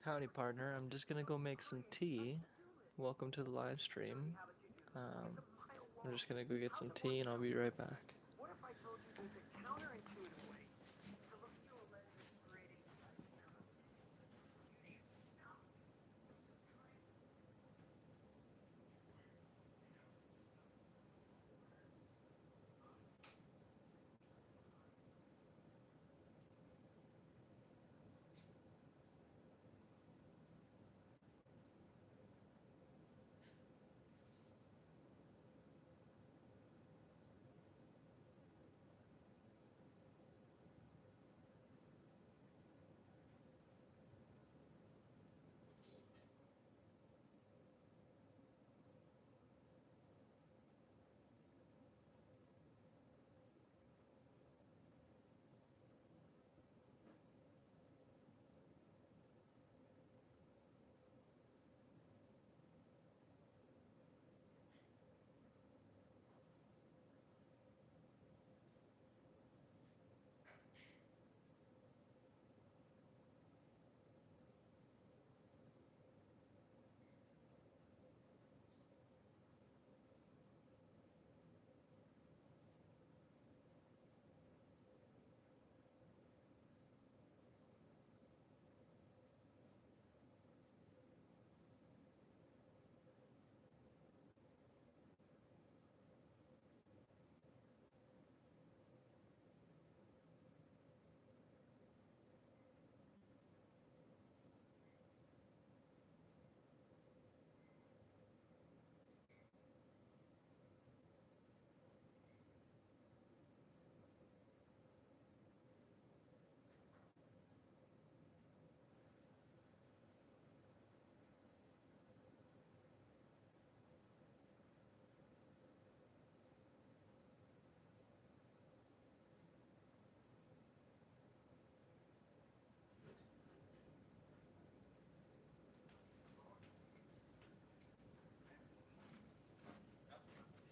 Howdy, partner. I'm just gonna go make some tea. Welcome to the live stream. Um, I'm just gonna go get some tea and I'll be right back.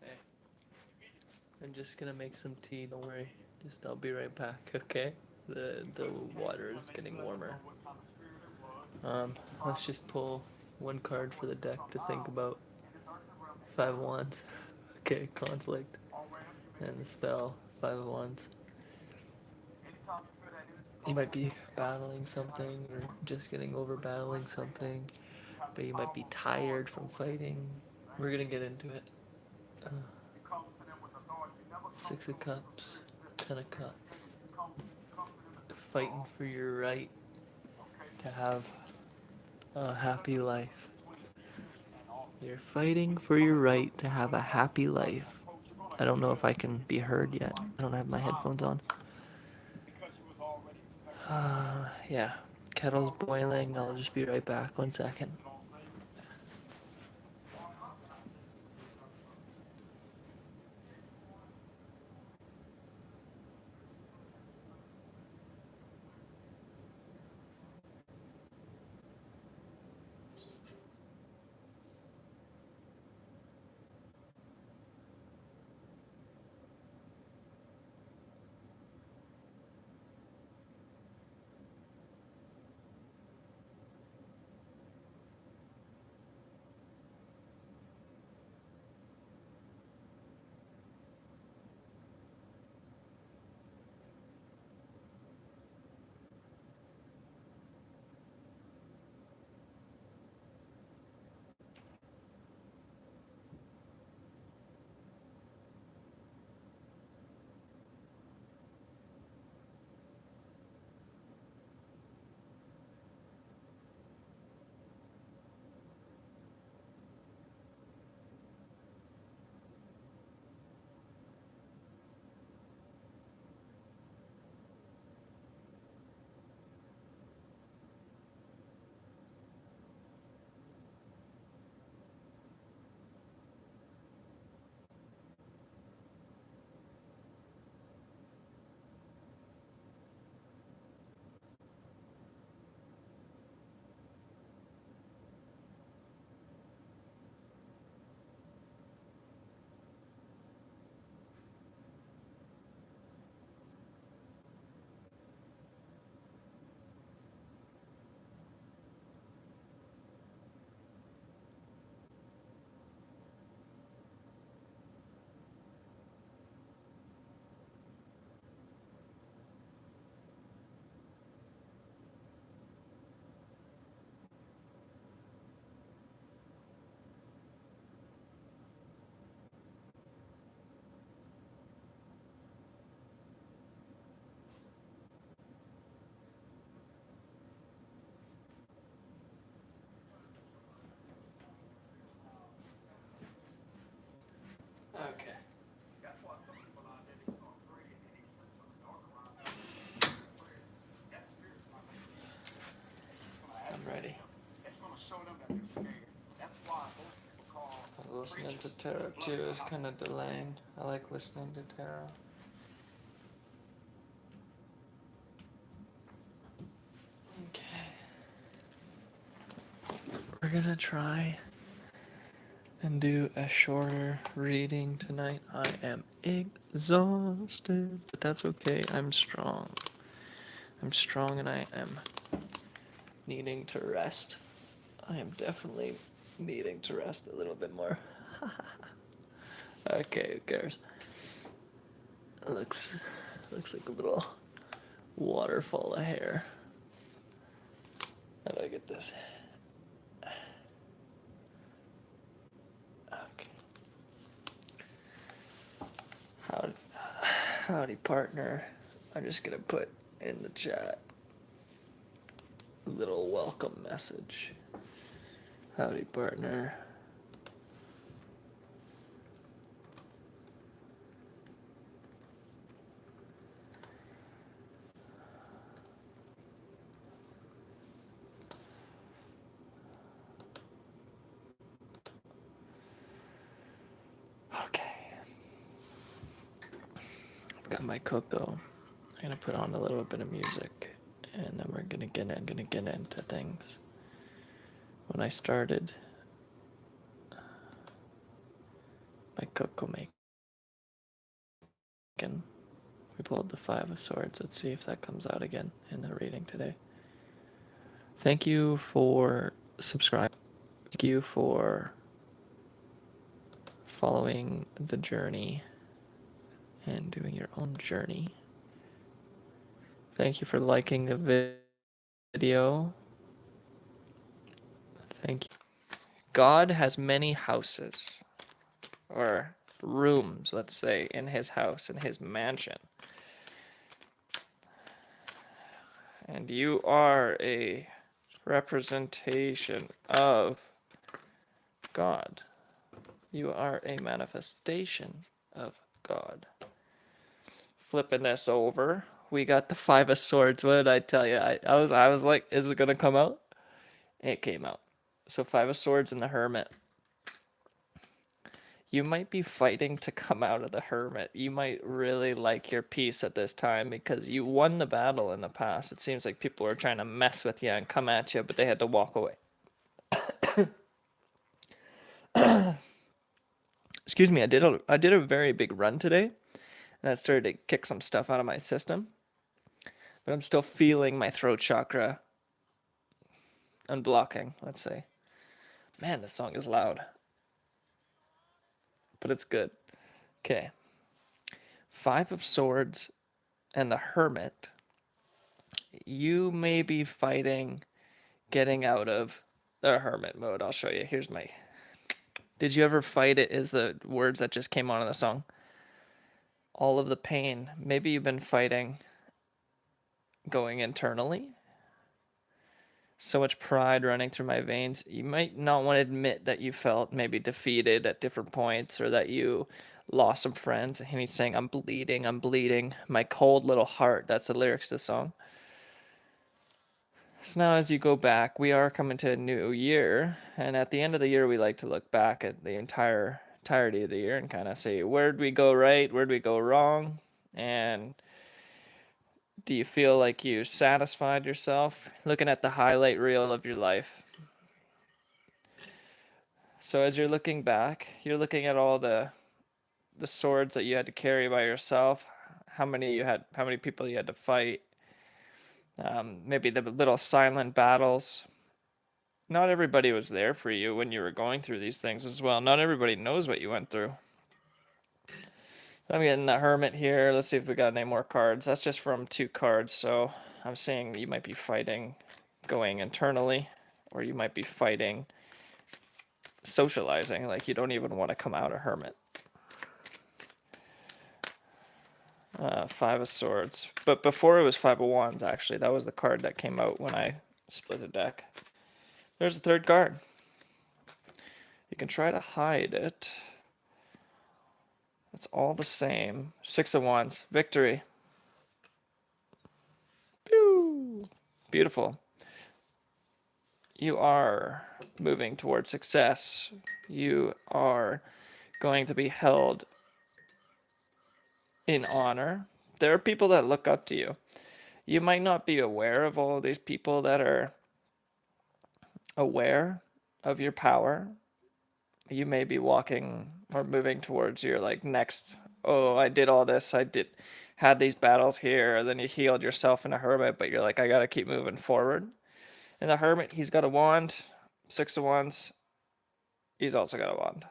Hey, I'm just gonna make some tea. Don't worry. I'll be right back. Okay? The water is getting warmer. Um, let's just pull one card for the deck to think about. Five of Wands. Okay, conflict. And the spell. Five of Wands. You might be battling something or just getting over battling something, but you might be tired from fighting. We're gonna get into it. Uh, Six of Cups, Ten of Cups. Fighting for your right to have a happy life. You're fighting for your right to have a happy life. I don't know if I can be heard yet. I don't have my headphones on. Yeah. Kettle's boiling. I'll just be right back. 1 second. ready. Listening to tarot too is kind of delaying. I like listening to tarot. Okay. We're gonna try and do a shorter reading tonight. I am exhausted, but that's okay. I'm strong. I'm strong and I am needing to rest. I am definitely needing to rest a little bit more. Okay, who cares? It looks like a little waterfall of hair. How do I get this? Okay. Howdy, partner. I'm just gonna put in the chat a little welcome message. Howdy, partner. Okay. I've got my cocoa. I'm gonna put on a little bit of music, and then we're gonna get into things. When I started my cocoa making, we pulled the Five of Swords. Let's see if that comes out again in the reading today. Thank you for subscribing. Thank you for following the journey and doing your own journey. Thank you for liking the video. Thank you. God has many houses, or rooms, let's say, in his house, in his mansion. And you are a representation of God. You are a manifestation of God. Flipping this over, we got the Five of Swords. What did I tell you? I was like, is it gonna come out? It came out. So Five of Swords and the Hermit. You might be fighting to come out of the Hermit. You might really like your peace at this time because you won the battle in the past. It seems like people were trying to mess with you and come at you, but they had to walk away. Excuse me, I did a very big run today, and that started to kick some stuff out of my system. But I'm still feeling my throat chakra unblocking, let's say. Man, this song is loud. But it's good. Okay. Five of Swords and the Hermit. You may be fighting getting out of the Hermit mode. I'll show you. Here's my... Did you ever fight it is the words that just came on in the song. All of the pain. Maybe you've been fighting going internally. So much pride running through my veins. You might not want to admit that you felt maybe defeated at different points or that you lost some friends. And he's saying, I'm bleeding. My cold little heart. That's the lyrics to the song. So now as you go back, we are coming to a new year. And at the end of the year, we like to look back at the entirety of the year and kind of say, where'd we go right? Where'd we go wrong? And do you feel like you satisfied yourself? Looking at the highlight reel of your life. So as you're looking back, you're looking at all the swords that you had to carry by yourself, how many people you had to fight, maybe the little silent battles. Not everybody was there for you when you were going through these things as well. Not everybody knows what you went through. I'm getting the Hermit here. Let's see if we got any more cards. That's just from 2 cards, so I'm saying you might be fighting going internally, or you might be fighting socializing, like you don't even want to come out a Hermit. Five of Swords. But before it was Five of Wands, actually. That was the card that came out when I split the deck. There's the 3rd card. You can try to hide it. It's all the same. 6 of Wands. Victory. Pew! Beautiful. You are moving towards success. You are going to be held in honor. There are people that look up to you. You might not be aware of all of these people that are aware of your power. You may be walking or moving towards your like next, oh, I did all this, had these battles here, and then you healed yourself in a hermit, but you're like, I gotta keep moving forward. And the hermit, he's got a wand, 6 of Wands, he's also got a wand.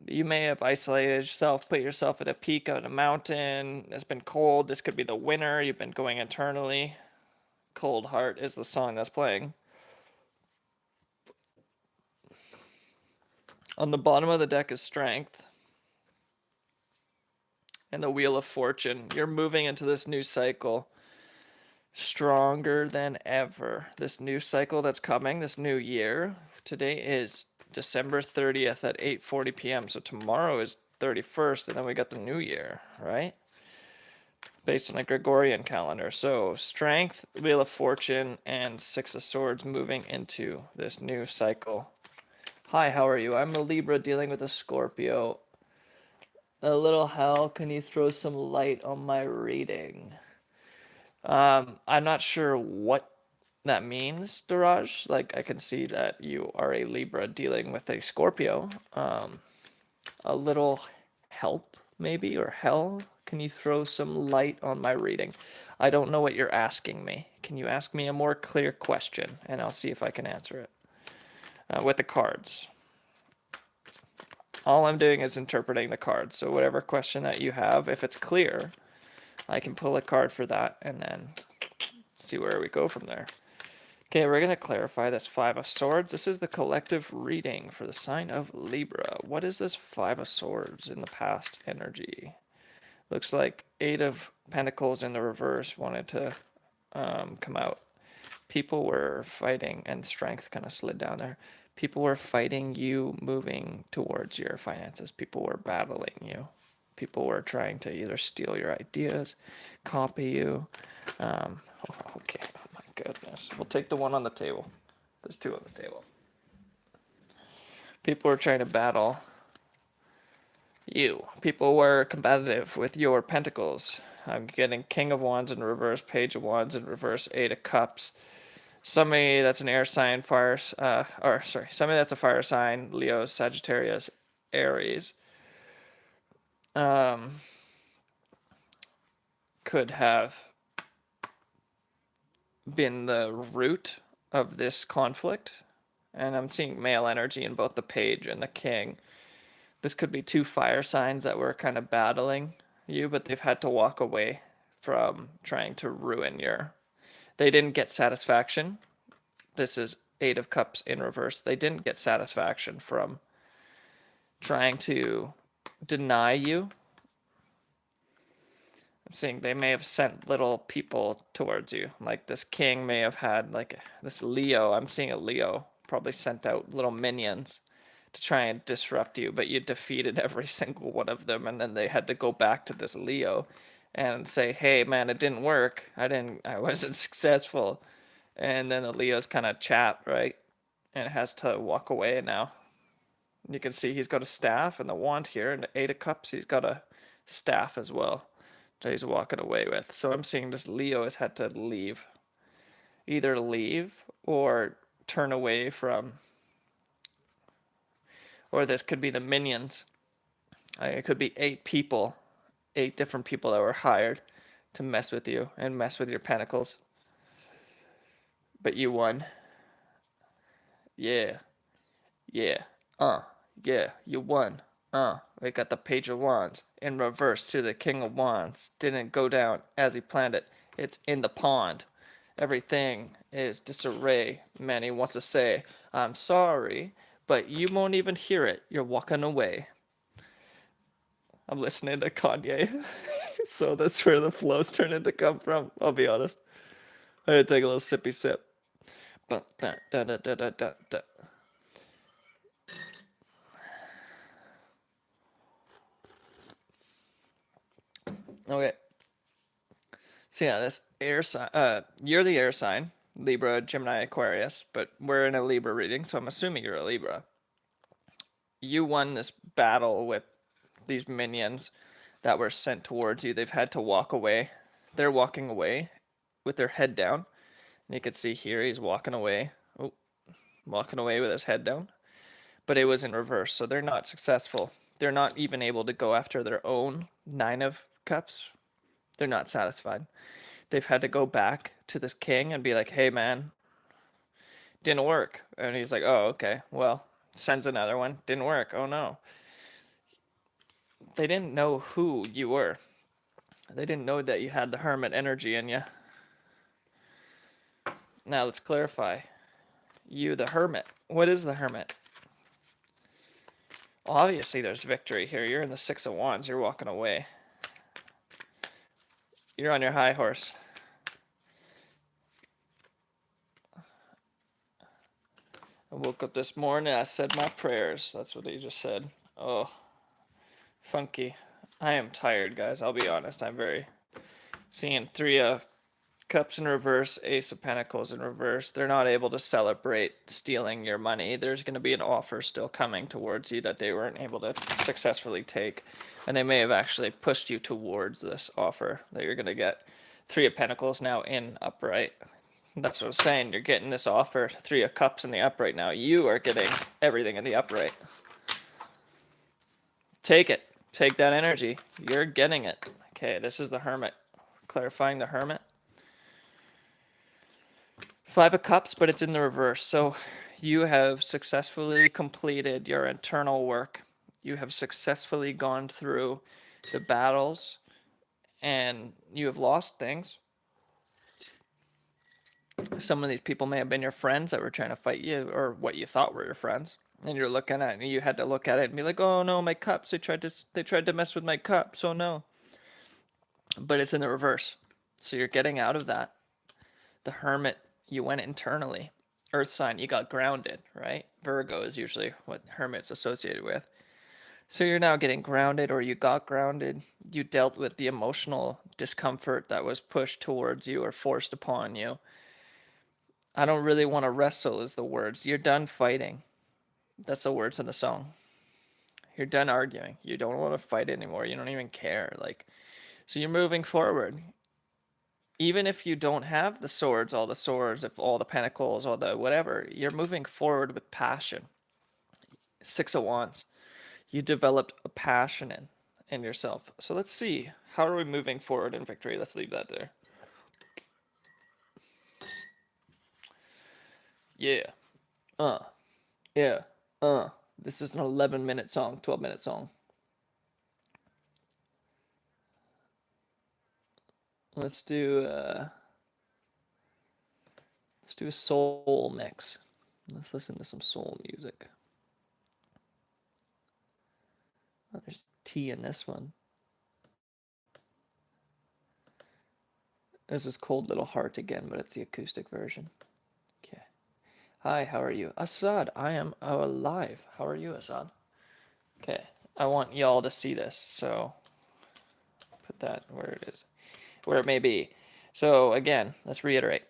You may have isolated yourself, put yourself at a peak on a mountain. It's been cold. This could be the winter. You've been going internally. Cold Heart is the song that's playing. On the bottom of the deck is Strength. And the Wheel of Fortune. You're moving into this new cycle stronger than ever. This new cycle that's coming, this new year. Today is December 30th at 8:40 p.m. So tomorrow is 31st, and then we got the new year, right? Based on a Gregorian calendar. So Strength, Wheel of Fortune, and 6 of Swords moving into this new cycle. Hi, how are you? I'm a Libra dealing with a Scorpio. A little hell, can you throw some light on my reading? I'm not sure what that means, Daraj. Like, I can see that you are a Libra dealing with a Scorpio. A little help, maybe, or hell? Can you throw some light on my reading? I don't know what you're asking me. Can you ask me a more clear question, and I'll see if I can answer it with the cards. All I'm doing is interpreting the cards. So whatever question that you have, if it's clear, I can pull a card for that and then see where we go from there. Okay, we're going to clarify this 5 of Swords. This is the collective reading for the sign of Libra. What is this 5 of Swords in the past energy? Looks like 8 of Pentacles in the reverse wanted to come out. People were fighting, and Strength kind of slid down there. People were fighting you moving towards your finances. People were battling you. People were trying to either steal your ideas, copy you. Okay, oh my goodness. We'll take the one on the table. There's 2 on the table. People were trying to battle you. People were competitive with your pentacles. I'm getting King of Wands in reverse, Page of Wands in reverse, 8 of Cups. Somebody that's an air sign, somebody that's a fire sign, Leo, Sagittarius, Aries, could have been the root of this conflict. And I'm seeing male energy in both the Page and the King. This could be 2 fire signs that were kind of battling you, but they've had to walk away from trying to ruin your... They didn't get satisfaction. This is 8 of Cups in reverse. They didn't get satisfaction from trying to deny you. I'm seeing they may have sent little people towards you. Like this King may have had, like this Leo. I'm seeing a Leo probably sent out little minions to try and disrupt you, but you defeated every single one of them, and then they had to go back to this Leo and say, hey man, it didn't work. I wasn't successful. And then the Leo's kind of chat, right? And it has to walk away now. You can see he's got a staff and the wand here, and the 8 of Cups, he's got a staff as well that he's walking away with. So I'm seeing this Leo has had to leave. Either leave or turn away from, or this could be the minions. It could be 8 people, 8 different people that were hired to mess with you and mess with your pentacles. But you won. Yeah. Yeah. Yeah, you won. We got the Page of Wands in reverse to the King of Wands. Didn't go down as he planned it. It's in the pond. Everything is disarray. Manny wants to say, I'm sorry, but you won't even hear it. You're walking away. I'm listening to Kanye. So that's where the flow's turning to come from, I'll be honest. I had to take a little sippy sip. But okay. So yeah, this air sign. You're the air sign. Libra, Gemini, Aquarius, but we're in a Libra reading, so I'm assuming you're a Libra. You won this battle with these minions that were sent towards you. They've had to walk away. They're walking away with their head down. And you can see here he's walking away. Oh, walking away with his head down. But it was in reverse, so they're not successful. They're not even able to go after their own Nine of Cups. They're not satisfied. They've had to go back to this king and be like, hey man, didn't work. And he's like, oh, okay, well, sends another one, didn't work, oh no. They didn't know who you were. They didn't know that you had the hermit energy in you. Now let's clarify. You, the hermit. What is the hermit? Well, obviously there's victory here. You're in the Six of Wands. You're walking away. You're on your high horse. I woke up this morning, I said my prayers. That's what he just said. Oh, funky. I am tired, guys. I'll be honest. I'm very... Seeing Three of Cups in reverse, Ace of Pentacles in reverse. They're not able to celebrate stealing your money. There's going to be an offer still coming towards you that they weren't able to successfully take. And they may have actually pushed you towards this offer that you're going to get. Three of Pentacles now in upright. That's what I was saying. You're getting this offer. Three of Cups in the upright now. You are getting everything in the upright. Take it. Take that energy. You're getting it. Okay, this is the Hermit. Clarifying the Hermit. Five of Cups, but it's in the reverse. So you have successfully completed your internal work. You have successfully gone through the battles, and you have lost things. Some of these people may have been your friends that were trying to fight you, or what you thought were your friends. And you're looking at it, and you had to look at it and be like, "Oh no, my cups! They tried to mess with my cups. Oh no!" But it's in the reverse. So you're getting out of that. The Hermit, you went internally. Earth sign, you got grounded, right? Virgo is usually what Hermit's associated with. So you're now getting grounded, or you got grounded. You dealt with the emotional discomfort that was pushed towards you or forced upon you. I don't really want to wrestle is the words. You're done fighting. That's the words in the song. You're done arguing. You don't want to fight anymore. You don't even care. So you're moving forward. Even if you don't have the swords, if all the pentacles, all the whatever, you're moving forward with passion. Six of Wands. You developed a passion in yourself. So let's see. How are we moving forward in victory? Let's leave that there. Yeah. Yeah. This is an 11-minute song, 12-minute song. Let's do a soul mix. Let's listen to some soul music. Oh, there's tea in this one. This is Cold Little Heart again, but it's the acoustic version. Okay. Hi, how are you? Assad, I am alive. How are you, Assad? Okay. I want y'all to see this, so put that where it is. Where it may be. So, again, let's reiterate.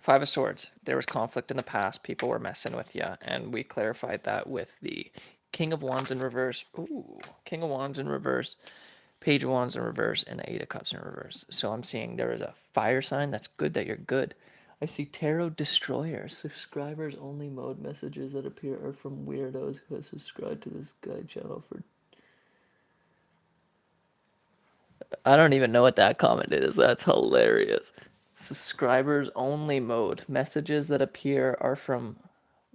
Five of Swords. There was conflict in the past. People were messing with you, and we clarified that with the King of Wands in reverse. Ooh, King of Wands in reverse. Page of Wands in reverse, and the Eight of Cups in reverse. So I'm seeing there is a fire sign. That's good that you're good. I see Tarot Destroyer. Subscribers only mode messages that appear are from weirdos who have subscribed to this guide channel for... I don't even know what that comment is. That's hilarious. Subscribers only mode. Messages that appear are from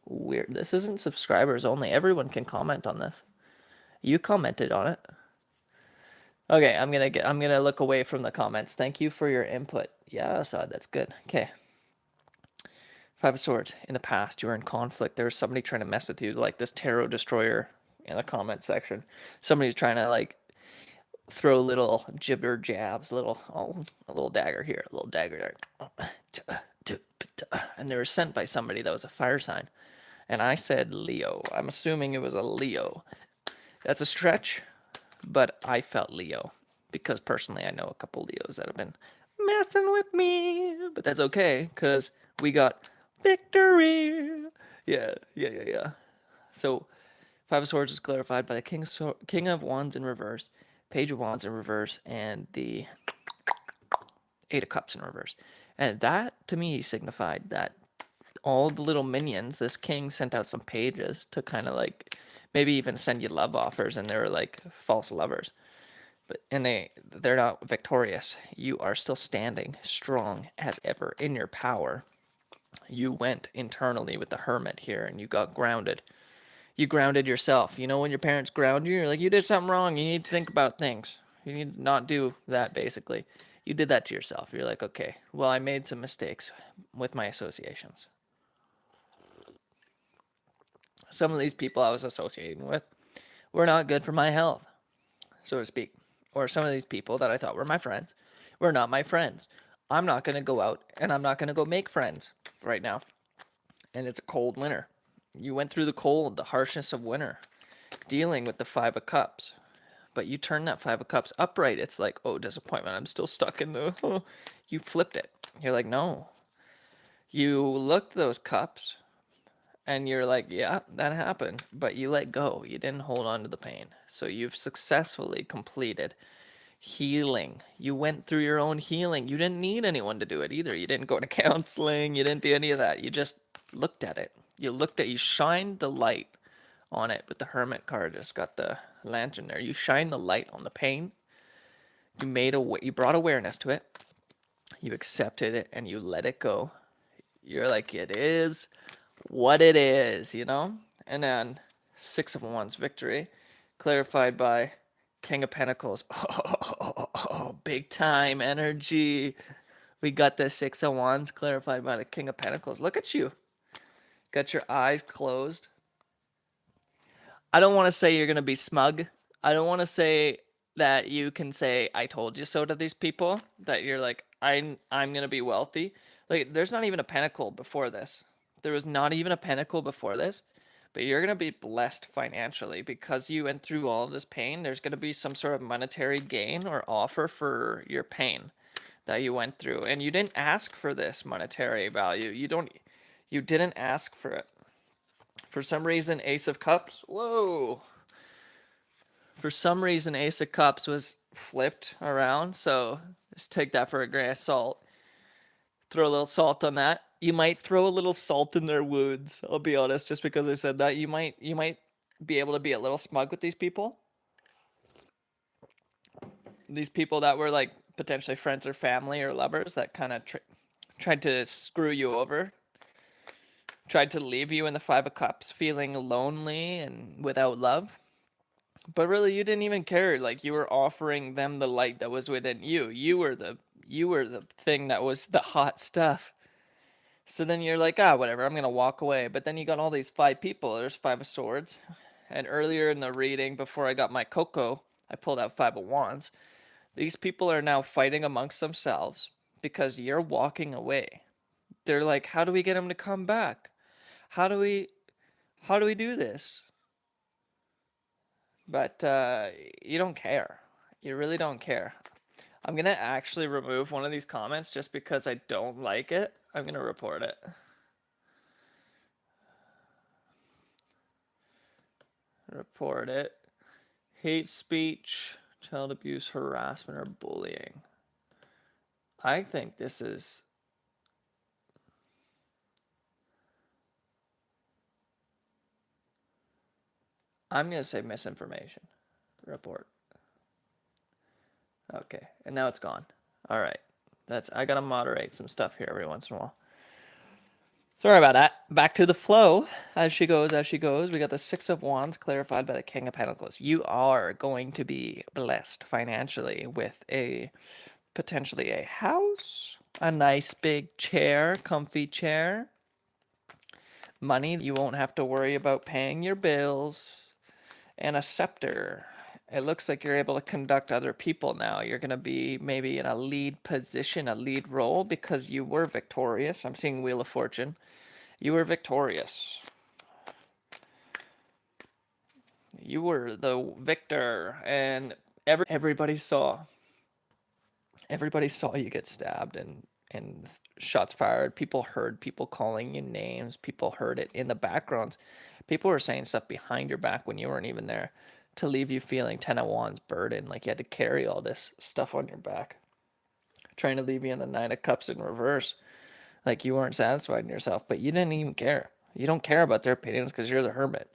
weird. This isn't subscribers only. Everyone can comment on this. You commented on it. Okay, I'm gonna look away from the comments. Thank you for your input. Yeah, Assad, that's good. Okay. Five of Swords. In the past, you were in conflict. There was somebody trying to mess with you, like this Tarot Destroyer in the comment section. Somebody's trying to throw little jibber jabs, a little dagger here, a little dagger there. And they were sent by somebody that was a fire sign. And I said Leo. I'm assuming it was a Leo. That's a stretch, but I felt Leo. Because personally, I know a couple Leos that have been messing with me. But that's okay, because We got victory. Yeah. So, Five of Swords is clarified by the King of Wands in reverse, Page of Wands in reverse, and the Eight of Cups in reverse. And that, to me, signified that all the little minions, this king sent out some pages to kind of like maybe even send you love offers, and they were like false lovers. And they're not victorious. You are still standing strong as ever in your power. You went internally with the hermit here and you got grounded. You grounded yourself. You know when your parents ground you, you're like, you did something wrong. You need to think about things. You need to not do that, basically. You did that to yourself. You're like, okay, well, I made some mistakes with my associations. Some of these people I was associating with were not good for my health, so to speak. Or some of these people that I thought were my friends were not my friends. I'm not going to go out and I'm not going to go make friends right now. And it's a cold winter. You went through the cold, the harshness of winter, dealing with the Five of Cups. But you turn that Five of Cups upright. It's like, oh, disappointment. I'm still stuck in the... You flipped it. You're like, no. You looked those cups and you're like, yeah, that happened. But you let go. You didn't hold on to the pain. So you've successfully completed healing. You went through your own healing. You didn't need anyone to do it either. You didn't go to counseling. You didn't do any of that. You just looked at it. You shined the light on it with the Hermit card. Just got the lantern there. You shine the light on the pain. You brought awareness to it. You accepted it and you let it go. You're like, it is what it is, you know? And then Six of Wands victory, clarified by King of Pentacles. Oh, big time energy. We got the Six of Wands clarified by the King of Pentacles. Look at you. Got your eyes closed. I don't want to say you're going to be smug. I don't want to say that you can say, I told you so to these people. That you're like, I'm going to be wealthy. Like, there's not even a pentacle before this. There was not even a pentacle before this. But you're going to be blessed financially because you went through all of this pain. There's going to be some sort of monetary gain or offer for your pain that you went through. And you didn't ask for this monetary value. You didn't ask for it. For some reason, Ace of Cups, whoa. For some reason, Ace of Cups was flipped around. So just take that for a grain of salt. Throw a little salt on that. You might throw a little salt in their wounds. I'll be honest, just because I said that. You might be able to be a little smug with these people. These people that were like potentially friends or family or lovers that kind of tried to screw you over. Tried to leave you in the Five of Cups feeling lonely and without love. But really, you didn't even care. Like, you were offering them the light that was within you. You were the thing that was the hot stuff. So then you're like, whatever, I'm going to walk away. But then you got all these five people. There's Five of Swords. And earlier in the reading, before I got my cocoa, I pulled out Five of Wands. These people are now fighting amongst themselves because you're walking away. They're like, how do we get him to come back? How do we do this? But you don't care. You really don't care. I'm going to actually remove one of these comments just because I don't like it. I'm going to report it. Report it. Hate speech, child abuse, harassment, or bullying. I think this is... I'm going to say misinformation. Report. Okay, and now it's gone. All right. I got to moderate some stuff here every once in a while. Sorry about that. Back to the flow. As she goes. We got the Six of Wands clarified by the King of Pentacles. You are going to be blessed financially with potentially a house, a nice big chair, comfy chair. Money you won't have to worry about paying your bills, and a scepter. It looks like you're able to conduct other people now. You're going to be maybe in a lead position, a lead role, because you were victorious. I'm seeing Wheel of Fortune. You were victorious. You were the victor, and everybody saw you get stabbed, and and shots fired. People heard people calling you names. People heard it in the backgrounds. People were saying stuff behind your back when you weren't even there to leave you feeling 10 of Wands burden, like you had to carry all this stuff on your back. Trying to leave you in the 9 of Cups in reverse, like you weren't satisfied in yourself, but you didn't even care. You don't care about their opinions because you're the hermit.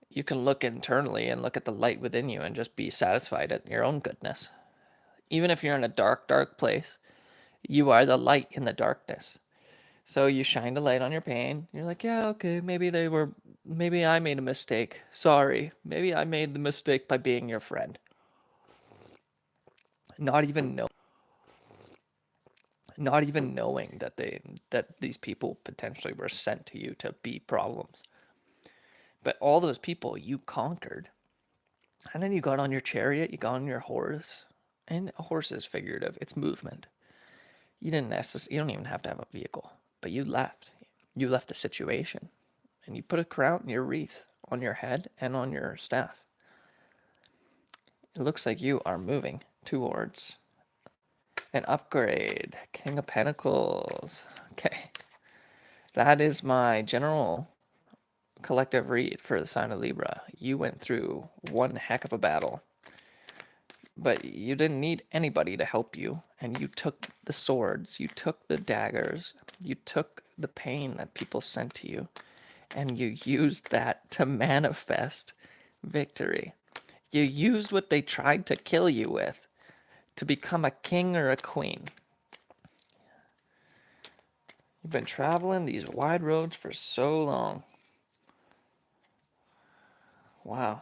You can look internally and look at the light within you and just be satisfied at your own goodness. Even if you're in a dark, dark place, you are the light in the darkness. So you shine the light on your pain. You're like, yeah, okay, maybe I made a mistake. Sorry. Maybe I made the mistake by being your friend. Not even knowing that these people potentially were sent to you to be problems. But all those people you conquered. And then you got on your chariot, you got on your horse. And a horse is figurative, it's movement. You don't even have to have a vehicle, but you left. You left the situation. And you put a crown and your wreath on your head and on your staff. It looks like you are moving towards an upgrade. King of Pentacles. Okay. That is my general collective read for the sign of Libra. You went through one heck of a battle, but you didn't need anybody to help you. And you took the swords, you took the daggers, you took the pain that people sent to you, and you used that to manifest victory. You used what they tried to kill you with to become a king or a queen. You've been traveling these wide roads for so long. Wow.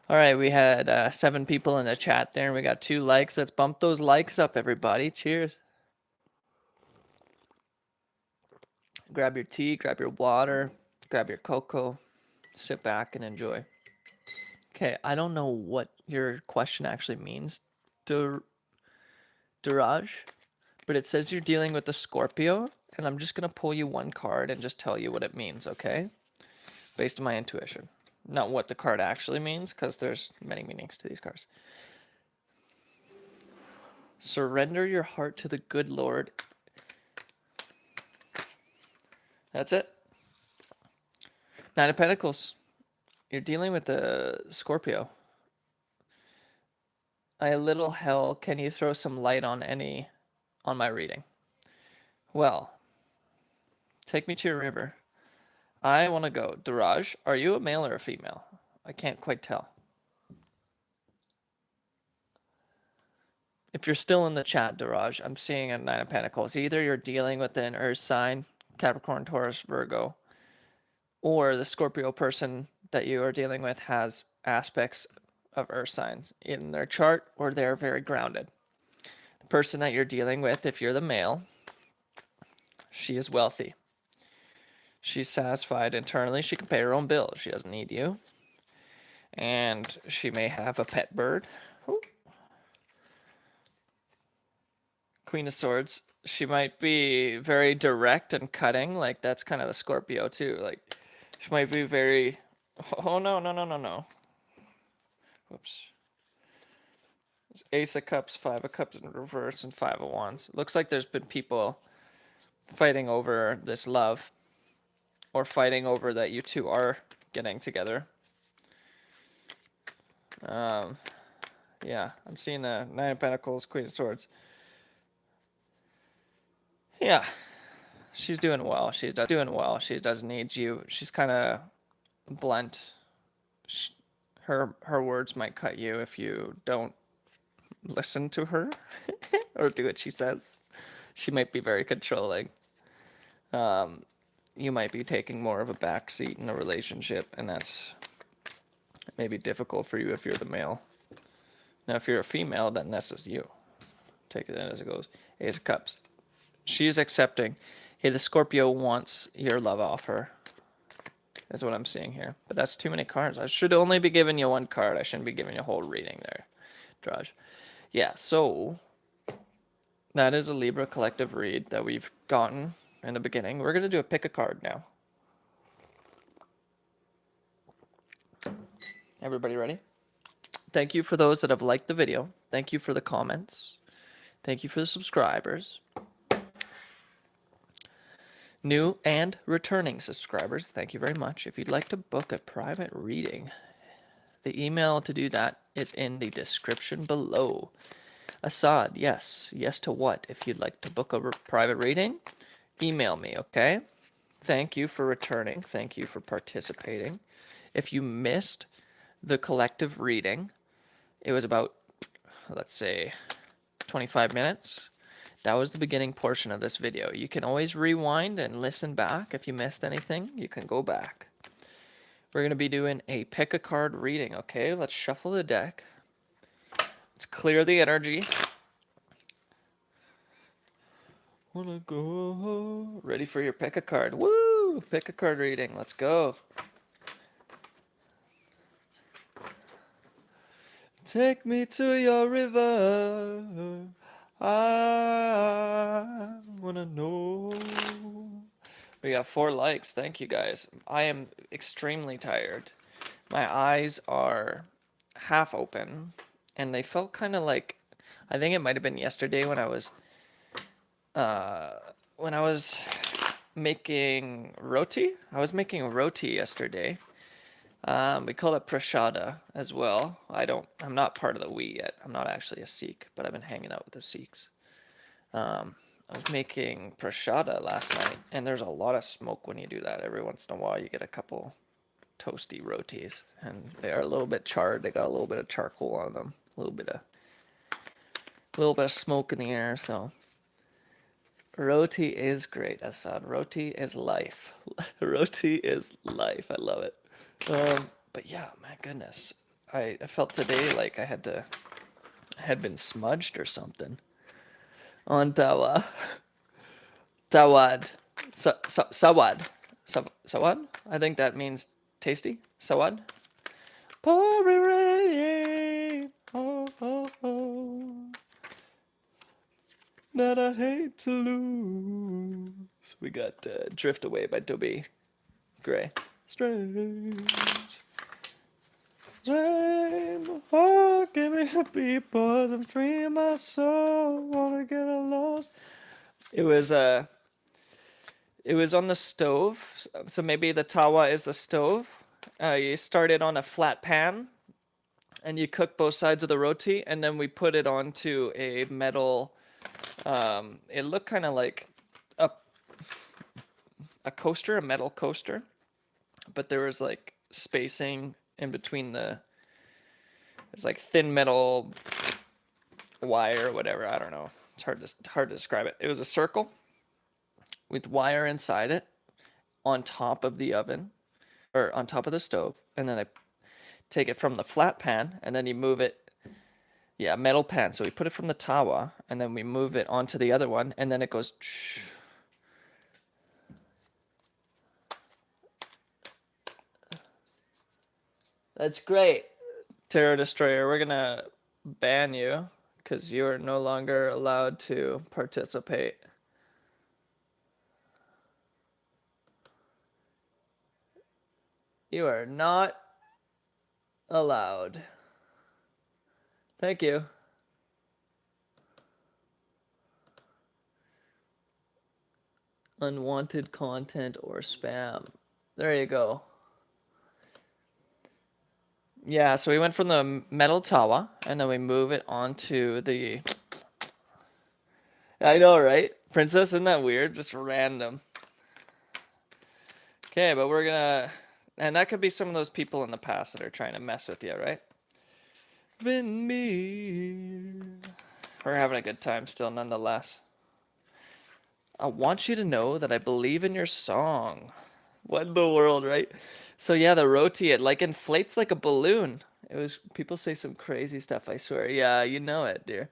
All right, we had 7 people in the chat there, and we got 2 likes. Let's bump those likes up, everybody. Cheers. Grab your tea, grab your water, grab your cocoa, sit back and enjoy. Okay, I don't know what your question actually means, Duraj, but it says you're dealing with a Scorpio, and I'm just going to pull you one card and just tell you what it means, okay? Based on my intuition. Not what the card actually means, because there's many meanings to these cards. Surrender your heart to the good Lord. That's it. 9 of Pentacles. You're dealing with the Scorpio. A little hell, can you throw some light on my reading? Well, take me to your river. I want to go. Duraj, are you a male or a female? I can't quite tell. If you're still in the chat, Duraj, I'm seeing a 9 of Pentacles. Either you're dealing with an Earth sign, Capricorn, Taurus, Virgo, or the Scorpio person that you are dealing with has aspects of Earth signs in their chart, or they're very grounded. The person that you're dealing with, if you're the male, she is wealthy. She's satisfied internally. She can pay her own bills. She doesn't need you. And she may have a pet bird. Ooh. Queen of Swords. She might be very direct and cutting. Like, that's kind of the Scorpio, too. Like, she might be very... Oh, no. Whoops. There's Ace of Cups, 5 of Cups in reverse, and 5 of Wands. Looks like there's been people fighting over this love. Or fighting over that you two are getting together. Yeah, I'm seeing the 9 of Pentacles, Queen of Swords. Yeah, she's doing well. She's doing well. She doesn't need you. She's kind of blunt. Her words might cut you if you don't listen to her or do what she says. She might be very controlling. You might be taking more of a backseat in a relationship, and that's maybe difficult for you if you're the male. Now, if you're a female, then this is you. Take it in as it goes. Ace of Cups. She's accepting. Hey, the Scorpio wants your love offer. That's what I'm seeing here. But that's too many cards. I should only be giving you one card. I shouldn't be giving you a whole reading there, Draj. Yeah, so that is a Libra collective read that we've gotten in the beginning. We're going to do a pick a card now. Everybody ready? Thank you for those that have liked the video. Thank you for the comments. Thank you for the subscribers. New and returning subscribers, thank you very much. If you'd like to book a private reading, the email to do that is in the description below. Assad, yes. Yes to what? If you'd like to book a private reading, email me, okay? Thank you for returning. Thank you for participating. If you missed the collective reading, it was about, let's say, 25 minutes. That was the beginning portion of this video. You can always rewind and listen back. If you missed anything, you can go back. We're going to be doing a pick a card reading, okay? Let's shuffle the deck. Let's clear the energy. Wanna go? Ready for your pick a card. Woo! Pick a card reading. Let's go. Take me to your river. I wanna know. We got 4 likes. Thank you guys. I am extremely tired. My eyes are half open and they felt kind of like, I think it might have been yesterday when I was making roti. I was making roti yesterday. We call it prashada as well. I'm not part of the we yet. I'm not actually a Sikh, but I've been hanging out with the Sikhs. I was making prashada last night, and there's a lot of smoke when you do that. Every once in a while, you get a couple toasty rotis, and they are a little bit charred. They got a little bit of charcoal on them, a little bit of smoke in the air. So, roti is great, Assad. Roti is life. Roti is life. I love it. But yeah, my goodness, I felt today like I had been smudged or something on tawa. Tawad. Sawad. Sawad? I think that means tasty. Sawad. Pouring rain. Oh, oh, oh. That I hate to lose. We got Drift Away by Toby Gray. Strange. Strange. Oh, give me the people. I'm free my soul. Wanna get lost. It was on the stove, so maybe the tawa is the stove. You start it on a flat pan, and you cook both sides of the roti, and then we put it onto a metal. It looked kind of like a coaster, a metal coaster, but there was like spacing in between it's like thin metal wire or whatever. I don't know. It's hard to describe it. It was a circle with wire inside it on top of the oven or on top of the stove, and then I take it from the flat pan and then you move it, metal pan, so we put it from the tawa and then we move it onto the other one, and then it goes That's great. Terror Destroyer, we're gonna ban you because you are no longer allowed to participate. You are not allowed. Thank you. Unwanted content or spam. There you go. Yeah, so we went from the metal tawa, and then we move it onto the... I know, right? Princess, isn't that weird? Just random. Okay, but we're gonna... And that could be some of those people in the past that are trying to mess with you, right? Been me. We're having a good time still, nonetheless. I want you to know that I believe in your song. What in the world, right? So yeah, the roti, it like inflates like a balloon. People say some crazy stuff, I swear. Yeah, you know it, dear.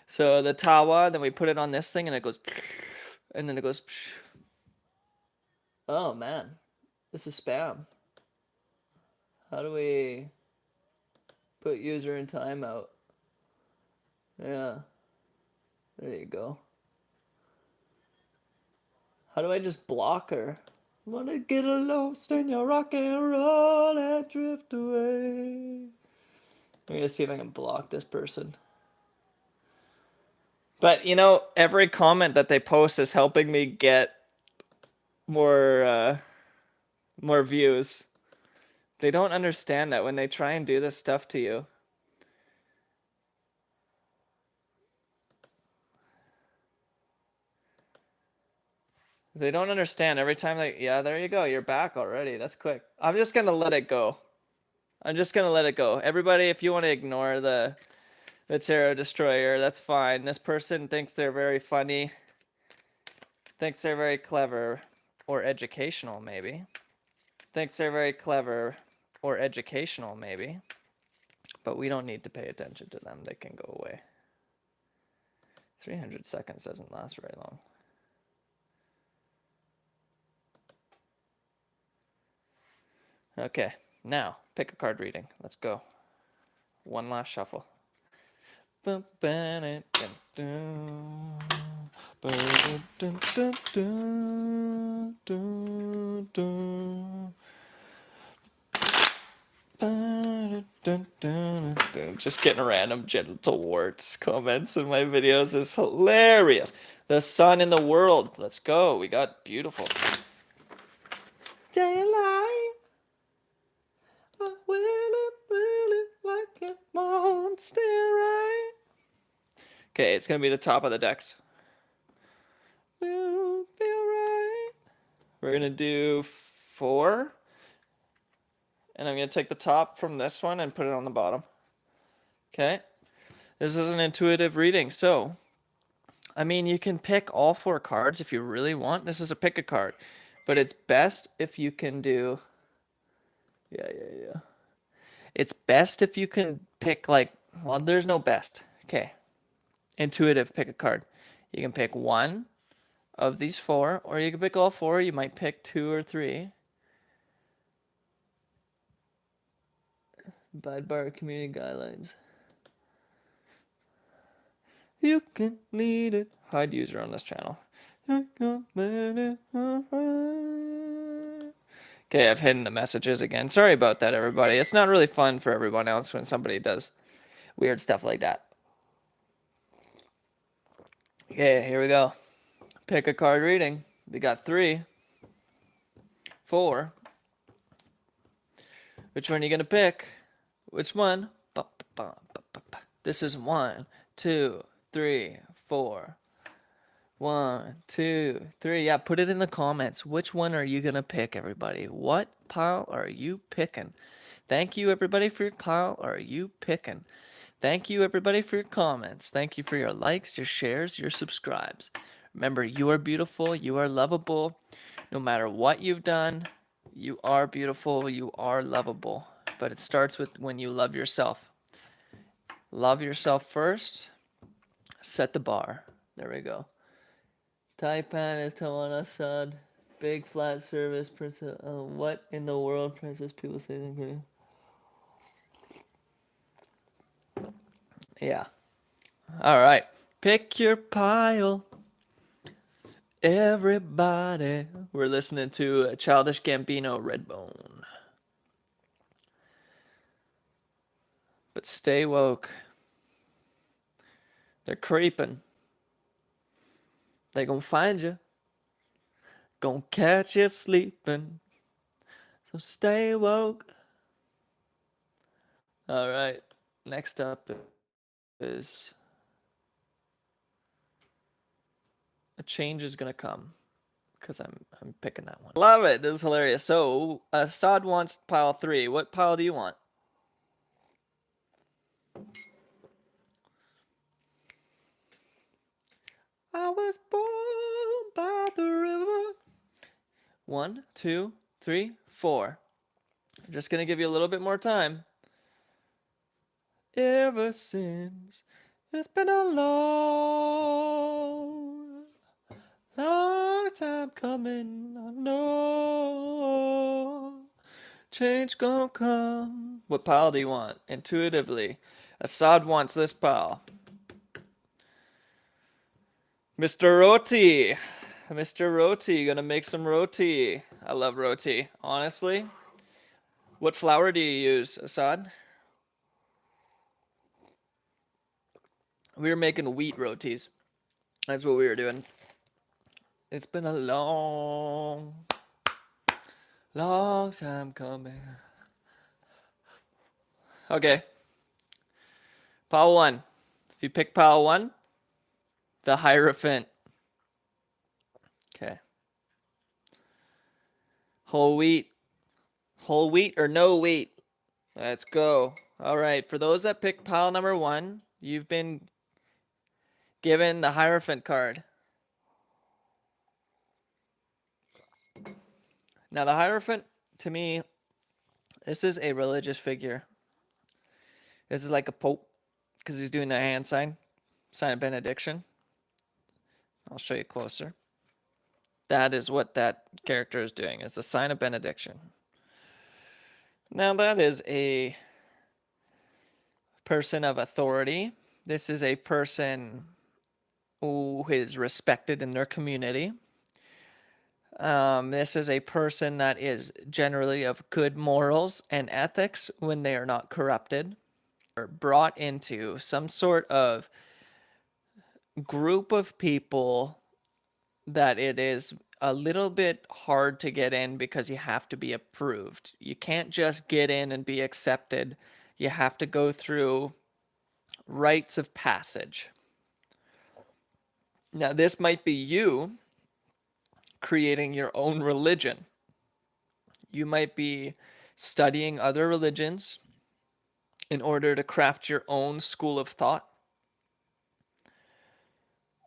So the tawa, then we put it on this thing and it goes, and then it goes. Oh man, this is spam. How do we put user in timeout? Yeah, there you go. How do I just block her? Wanna get lost in your rock and roll and drift away. I'm gonna see if I can block this person. But you know, every comment that they post is helping me get more more views. They don't understand that when they try and do this stuff to you. They don't understand every time they, yeah, there you go. You're back already. That's quick. I'm just going to let it go. I'm just going to let it go. Everybody, if you want to ignore the Tarot Destroyer, that's fine. This person thinks they're very funny, thinks they're very clever or educational, maybe. Thinks they're very clever or educational, maybe. But we don't need to pay attention to them. They can go away. 300 seconds doesn't last very long. Okay, now pick a card reading. Let's go. One last shuffle. Just getting random genital warts comments in my videos is hilarious. The sun in the world. Let's go. We got beautiful. Daylight. Will it like it won't stay right. Okay, it's gonna be the top of the decks. Will feel right. We're gonna do 4. And I'm going to take the top from this one and put it on the bottom. Okay. This is an intuitive reading. So, I mean, you can pick all 4 cards if you really want. This is a pick a card. But it's best if you can do... Yeah. It's best if you can pick like... Well, there's no best. Okay. Intuitive, pick a card. You can pick 1 of these 4. Or you can pick all 4. You might pick 2 or 3. Abide by our community guidelines. You can need it. Hide user on this channel. Okay, I've hidden the messages again. Sorry about that, everybody. It's not really fun for everyone else when somebody does weird stuff like that. Okay, here we go. Pick a card reading. We got 3, 4. Which one are you going to pick? Which one? This is 1, 2, 3, 4. 1, 2, 3. Yeah, put it in the comments. Which one are you going to pick, everybody? What pile are you picking? Thank you, everybody, for your pile are you picking? Thank you, everybody, for your comments. Thank you for your likes, your shares, your subscribes. Remember, you are beautiful. You are lovable. No matter what you've done, you are beautiful. You are lovable. But it starts with when you love yourself. Love yourself first. Set the bar. There we go. Taipan is telling us, son. Big flat service, princess. What in the world, princess? People say they agree. Yeah. All right. Pick your pile. Everybody. We're listening to Childish Gambino, Redbone. But stay woke. They're creeping. They gonna find you. Gonna catch you sleeping. So stay woke. All right. Next up is a change is gonna come because I'm picking that one. Love it. This is hilarious. So Assad wants pile 3. What pile do you want? I was born by the river. 1, 2, 3, 4. I'm just gonna give you a little bit more time. Ever since it's been a long time coming. I know change gonna come. What pile do you want? Intuitively, Assad wants this pile. Mr. Roti. Mr. Roti, gonna make some roti. I love roti. Honestly. What flour do you use, Assad? We were making wheat rotis. That's what we were doing. It's been a long time coming. Okay. Pile 1. If you pick pile 1, the Hierophant. Okay. Whole wheat. Whole wheat or no wheat? Let's go. All right. For those that pick pile number 1, you've been given the Hierophant card. Now, the Hierophant, to me, this is a religious figure. This is like a pope because he's doing the hand sign of benediction. I'll show you closer. That is what that character is doing. It's a sign of benediction. Now, that is a person of authority. This is a person who is respected in their community. This is a person that is generally of good morals and ethics when they are not corrupted or brought into some sort of group of people that it is a little bit hard to get in because you have to be approved. You can't just get in and be accepted. You have to go through rites of passage. Now, this might be you creating your own religion. You might be studying other religions in order to craft your own school of thought.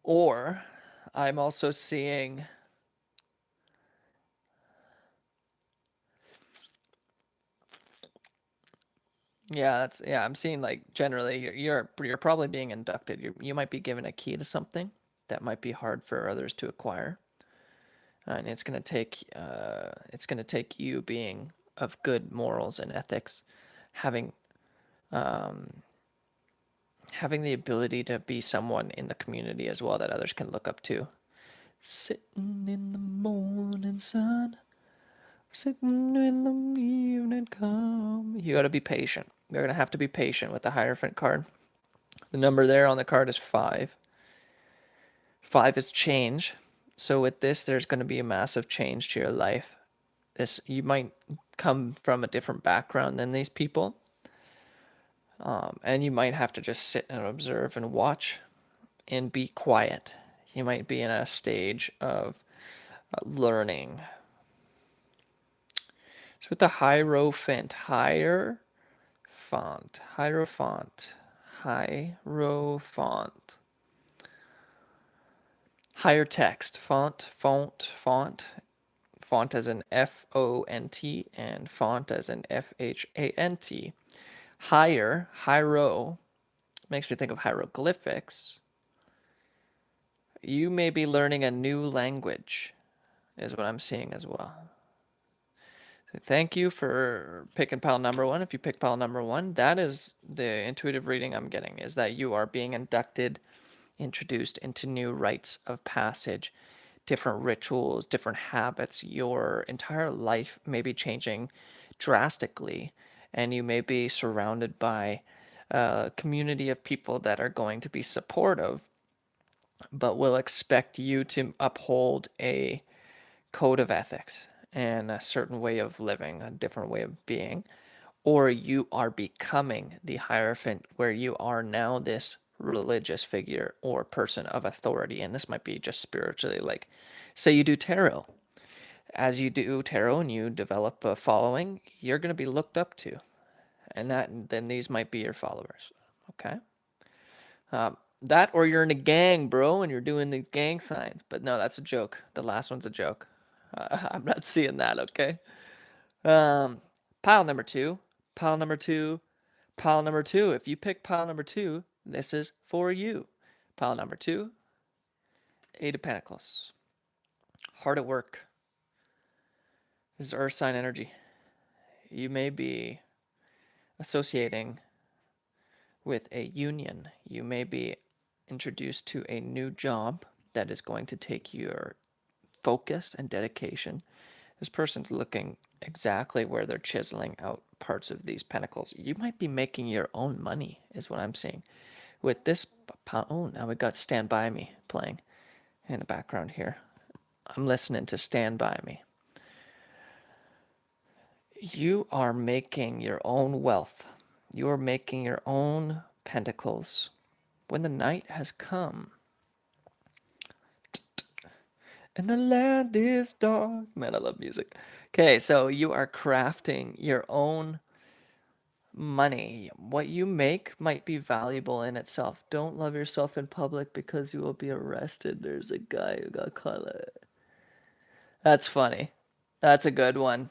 Or I'm also seeing I'm seeing like generally you're probably being inducted. You might be given a key to something that might be hard for others to acquire. And it's going to take you being of good morals and ethics, having the ability to be someone in the community as well that others can look up to. Sitting in the morning sun, sitting in the evening come. You got to be patient. You're going to have to be patient with the Hierophant card. The number there on the card is 5. 5 is change. So with this, there's going to be a massive change to your life. You might come from a different background than these people. And you might have to just sit and observe and watch and be quiet. You might be in a stage of learning. So with the Hierophant, Hierophant. Higher text, font. Font as in F-O-N-T and font as in F-H-A-N-T. Hiero, makes me think of hieroglyphics. You may be learning a new language, is what I'm seeing as well. So thank you for picking pile number 1. If you pick pile number 1, that is the intuitive reading I'm getting, is that you are being inducted, introduced into new rites of passage, different rituals, different habits. Your entire life may be changing drastically, and you may be surrounded by a community of people that are going to be supportive, but will expect you to uphold a code of ethics and a certain way of living, a different way of being. Or you are becoming the Hierophant, where you are now this religious figure or person of authority. And this might be just spiritually, like, say you do tarot. As you do tarot and you develop a following, you're going to be looked up to. And then these might be your followers. Okay? That, or you're in a gang, bro, and you're doing the gang signs. But no, that's a joke. The last one's a joke. I'm not seeing that, okay? Pile number 2. Pile number 2. Pile number 2. If you pick pile number 2, this is for you. Pile number 2. 8 of Pentacles. Hard at work. This is earth sign energy. You may be associating with a union. You may be introduced to a new job that is going to take your focus and dedication. This person's looking exactly where they're chiseling out parts of these pentacles. You might be making your own money, is what I'm seeing. With this, oh, now we got Stand By Me playing. in the background here. I'm listening to Stand By Me. You are making your own wealth. You are making your own pentacles. When the night has come and the land is dark. Man, I love music. Okay, so you are crafting your own money. What you make might be valuable in itself. Don't love yourself in public because you will be arrested. There's a guy who got caught. That's funny. That's a good one.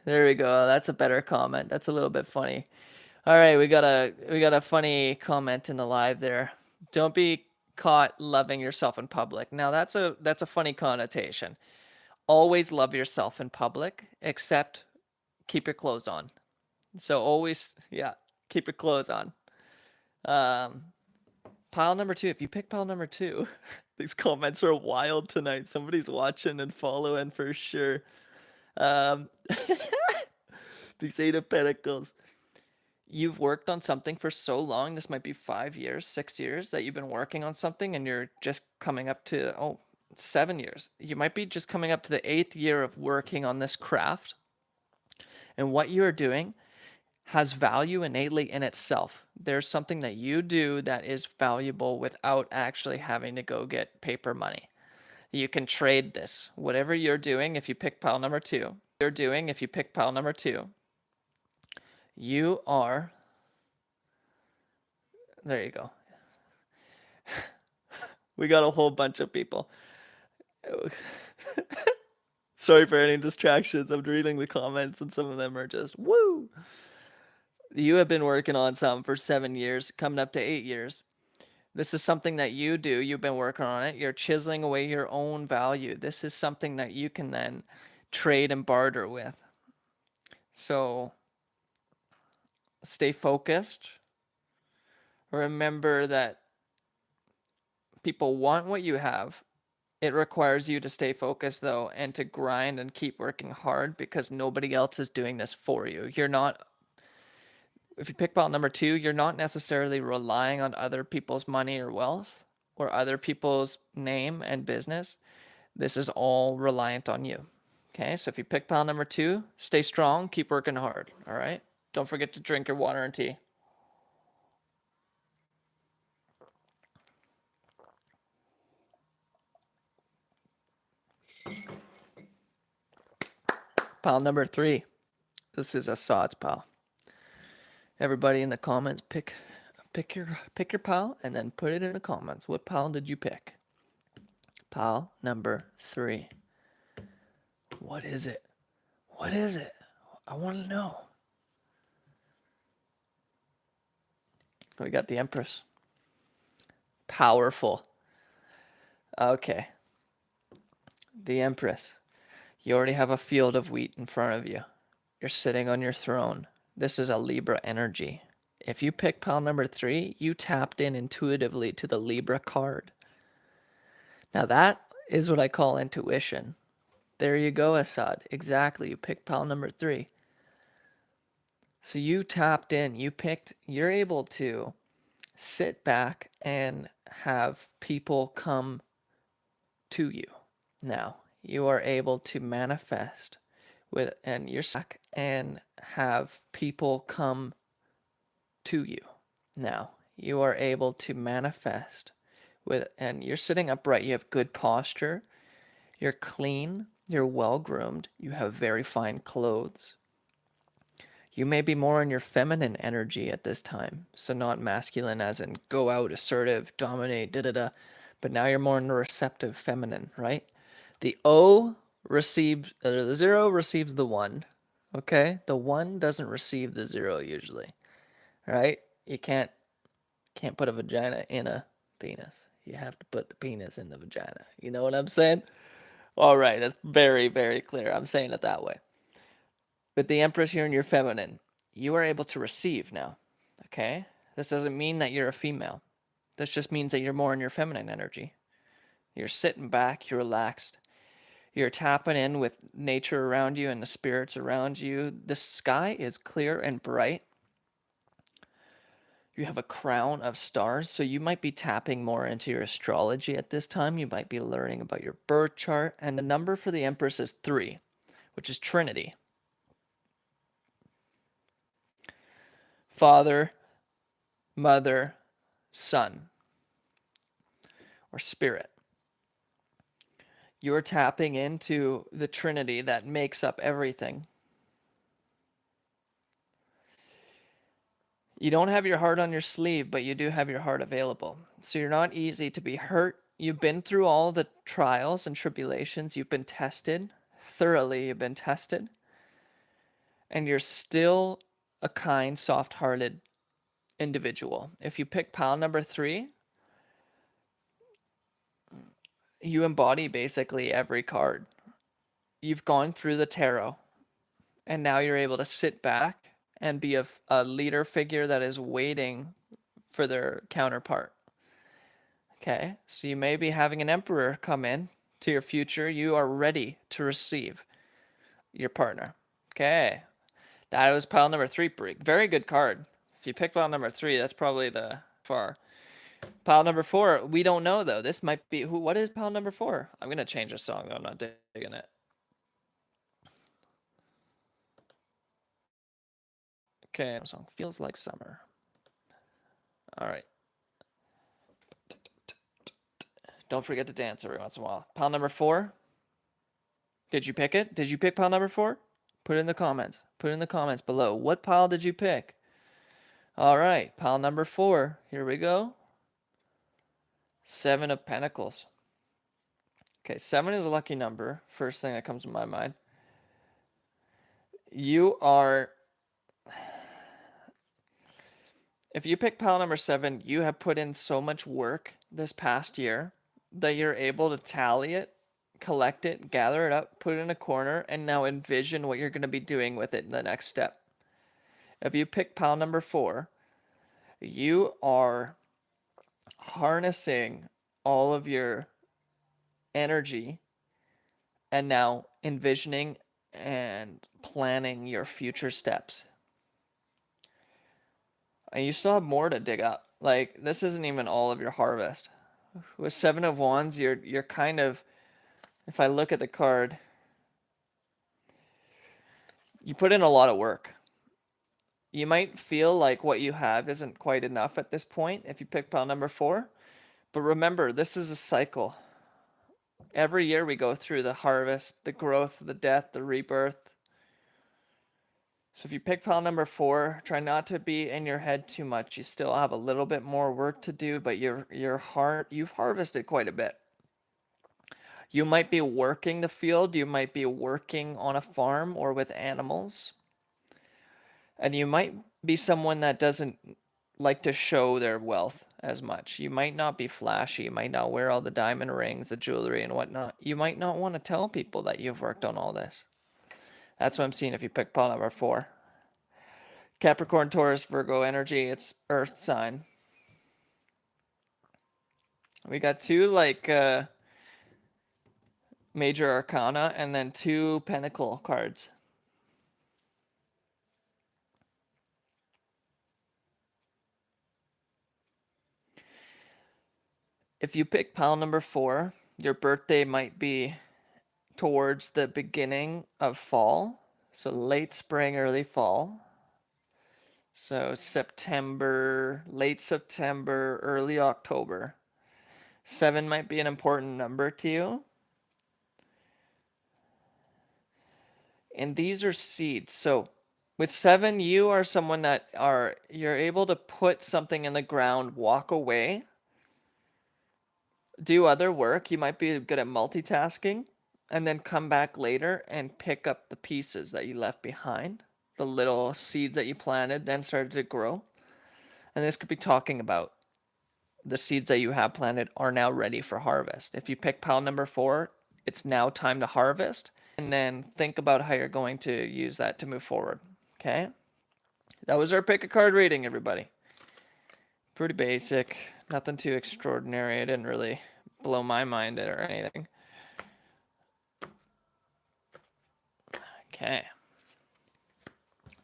There we go. That's a better comment. That's a little bit funny. All right, we got a funny comment in the live there. Don't be caught loving yourself in public. Now that's a funny connotation. Always love yourself in public, except keep your clothes on. So always, yeah, keep your clothes on. Pile number 2. If you pick pile number 2, these comments are wild tonight. Somebody's watching and following for sure. These 8 of Pentacles. You've worked on something for so long. This might be 5 years, 6 years that you've been working on something, and you're just coming up to 7 years. You might be just coming up to the 8th year of working on this craft. And what you're doing has value innately in itself. There's something that you do that is valuable without actually having to go get paper money. You can trade this. Whatever you're doing, if you pick pile number 2, you are, there you go. We got a whole bunch of people. Sorry for any distractions. I'm reading the comments and some of them are just, woo! You have been working on something for 7 years, coming up to 8 years. This is something that you do. You've been working on it. You're chiseling away your own value. This is something that you can then trade and barter with. So stay focused. Remember that people want what you have. It requires you to stay focused, though, and to grind and keep working hard because nobody else is doing this for you. You're not, if you pick pile number 2, you're not necessarily relying on other people's money or wealth or other people's name and business. This is all reliant on you. Okay, so if you pick pile number 2, stay strong, keep working hard. All right, don't forget to drink your water and tea. Pile number 3. This is a sods pile. Everybody in the comments, pick your pile and then put it in the comments. What pile did you pick? Pile number 3. What is it? What is it? I want to know. We got the Empress. Powerful. Okay. The Empress. You already have a field of wheat in front of you. You're sitting on your throne. This is a Libra energy. If you pick pile number 3, you tapped in intuitively to the Libra card. Now that is what I call intuition. There you go, Assad. Exactly. You picked pile number 3. So you tapped in. You're able to sit back and have people come to you. Now, you are able to manifest and you're back and have people come to you. Now, you are able to manifest and you're sitting upright. You have good posture. You're clean. You're well groomed. You have very fine clothes. You may be more in your feminine energy at this time. So not masculine as in go out, assertive, dominate, but now you're more in the receptive feminine, right? The O receives, the 0 receives the 1, okay? The 1 doesn't receive the 0 usually, right? You can't put a vagina in a penis. You have to put the penis in the vagina. You know what I'm saying? All right, that's very, very clear. I'm saying it that way. But the Empress here in your feminine, you are able to receive now, okay? This doesn't mean that you're a female. This just means that you're more in your feminine energy. You're sitting back, you're relaxed. You're tapping in with nature around you and the spirits around you. The sky is clear and bright. You have a crown of stars, so you might be tapping more into your astrology at this time. You might be learning about your birth chart, and the number for the Empress is 3, which is Trinity. Father, Mother, Son, or Spirit. You're tapping into the Trinity that makes up everything. You don't have your heart on your sleeve, but you do have your heart available. So you're not easy to be hurt. You've been through all the trials and tribulations. You've been tested. Thoroughly, you've been tested. And you're still a kind, soft-hearted individual. If you pick pile number 3, you embody basically every card. You've gone through the tarot, and now you're able to sit back and be a leader figure that is waiting for their counterpart. Okay, so you may be having an emperor come in to your future. You are ready to receive your partner. Okay, that was pile number 3. Very good card. If you pick pile number 3, that's probably the far. Pile number 4, we don't know though. This might be who. What is pile number 4? I'm gonna change the song though. I'm not digging it. Okay, the song feels like summer. All right. Don't forget to dance every once in a while. Pile number 4. Did you pick it? Did you pick pile number 4? Put it in the comments. Put it in the comments below. What pile did you pick? All right, pile number 4. Here we go. 7 of Pentacles. Okay, 7 is a lucky number. First thing that comes to my mind. You are... If you pick pile number 7, you have put in so much work this past year that you're able to tally it, collect it, gather it up, put it in a corner, and now envision what you're going to be doing with it in the next step. If you pick pile number 4, you are harnessing all of your energy and now envisioning and planning your future steps. And you still have more to dig up. Like, this isn't even all of your harvest. With 7 of Wands, you're kind of, if I look at the card, you put in a lot of work. You might feel like what you have isn't quite enough at this point if you pick pile number 4. But remember, this is a cycle. Every year we go through the harvest, the growth, the death, the rebirth. So if you pick pile number 4, try not to be in your head too much. You still have a little bit more work to do, but your heart, you've harvested quite a bit. You might be working the field, you might be working on a farm or with animals. And you might be someone that doesn't like to show their wealth as much. You might not be flashy, you might not wear all the diamond rings, the jewelry and whatnot. You might not want to tell people that you've worked on all this. That's what I'm seeing if you pick pile number 4. Capricorn, Taurus, Virgo energy, it's earth sign. We got 2 like major arcana and then 2 pentacle cards. If you pick pile number 4, your birthday might be towards the beginning of fall. So late spring, early fall. So September, late September, early October. 7 might be an important number to you. And these are seeds. So with 7, you are someone that you're able to put something in the ground, walk away, do other work. You might be good at multitasking, and then come back later and pick up the pieces that you left behind. The little seeds that you planted then started to grow. And this could be talking about the seeds that you have planted are now ready for harvest. If you pick pile number 4, it's now time to harvest. And then think about how you're going to use that to move forward. Okay? That was our pick a card reading, everybody. Pretty basic. Nothing too extraordinary. It didn't really blow my mind or anything. Okay.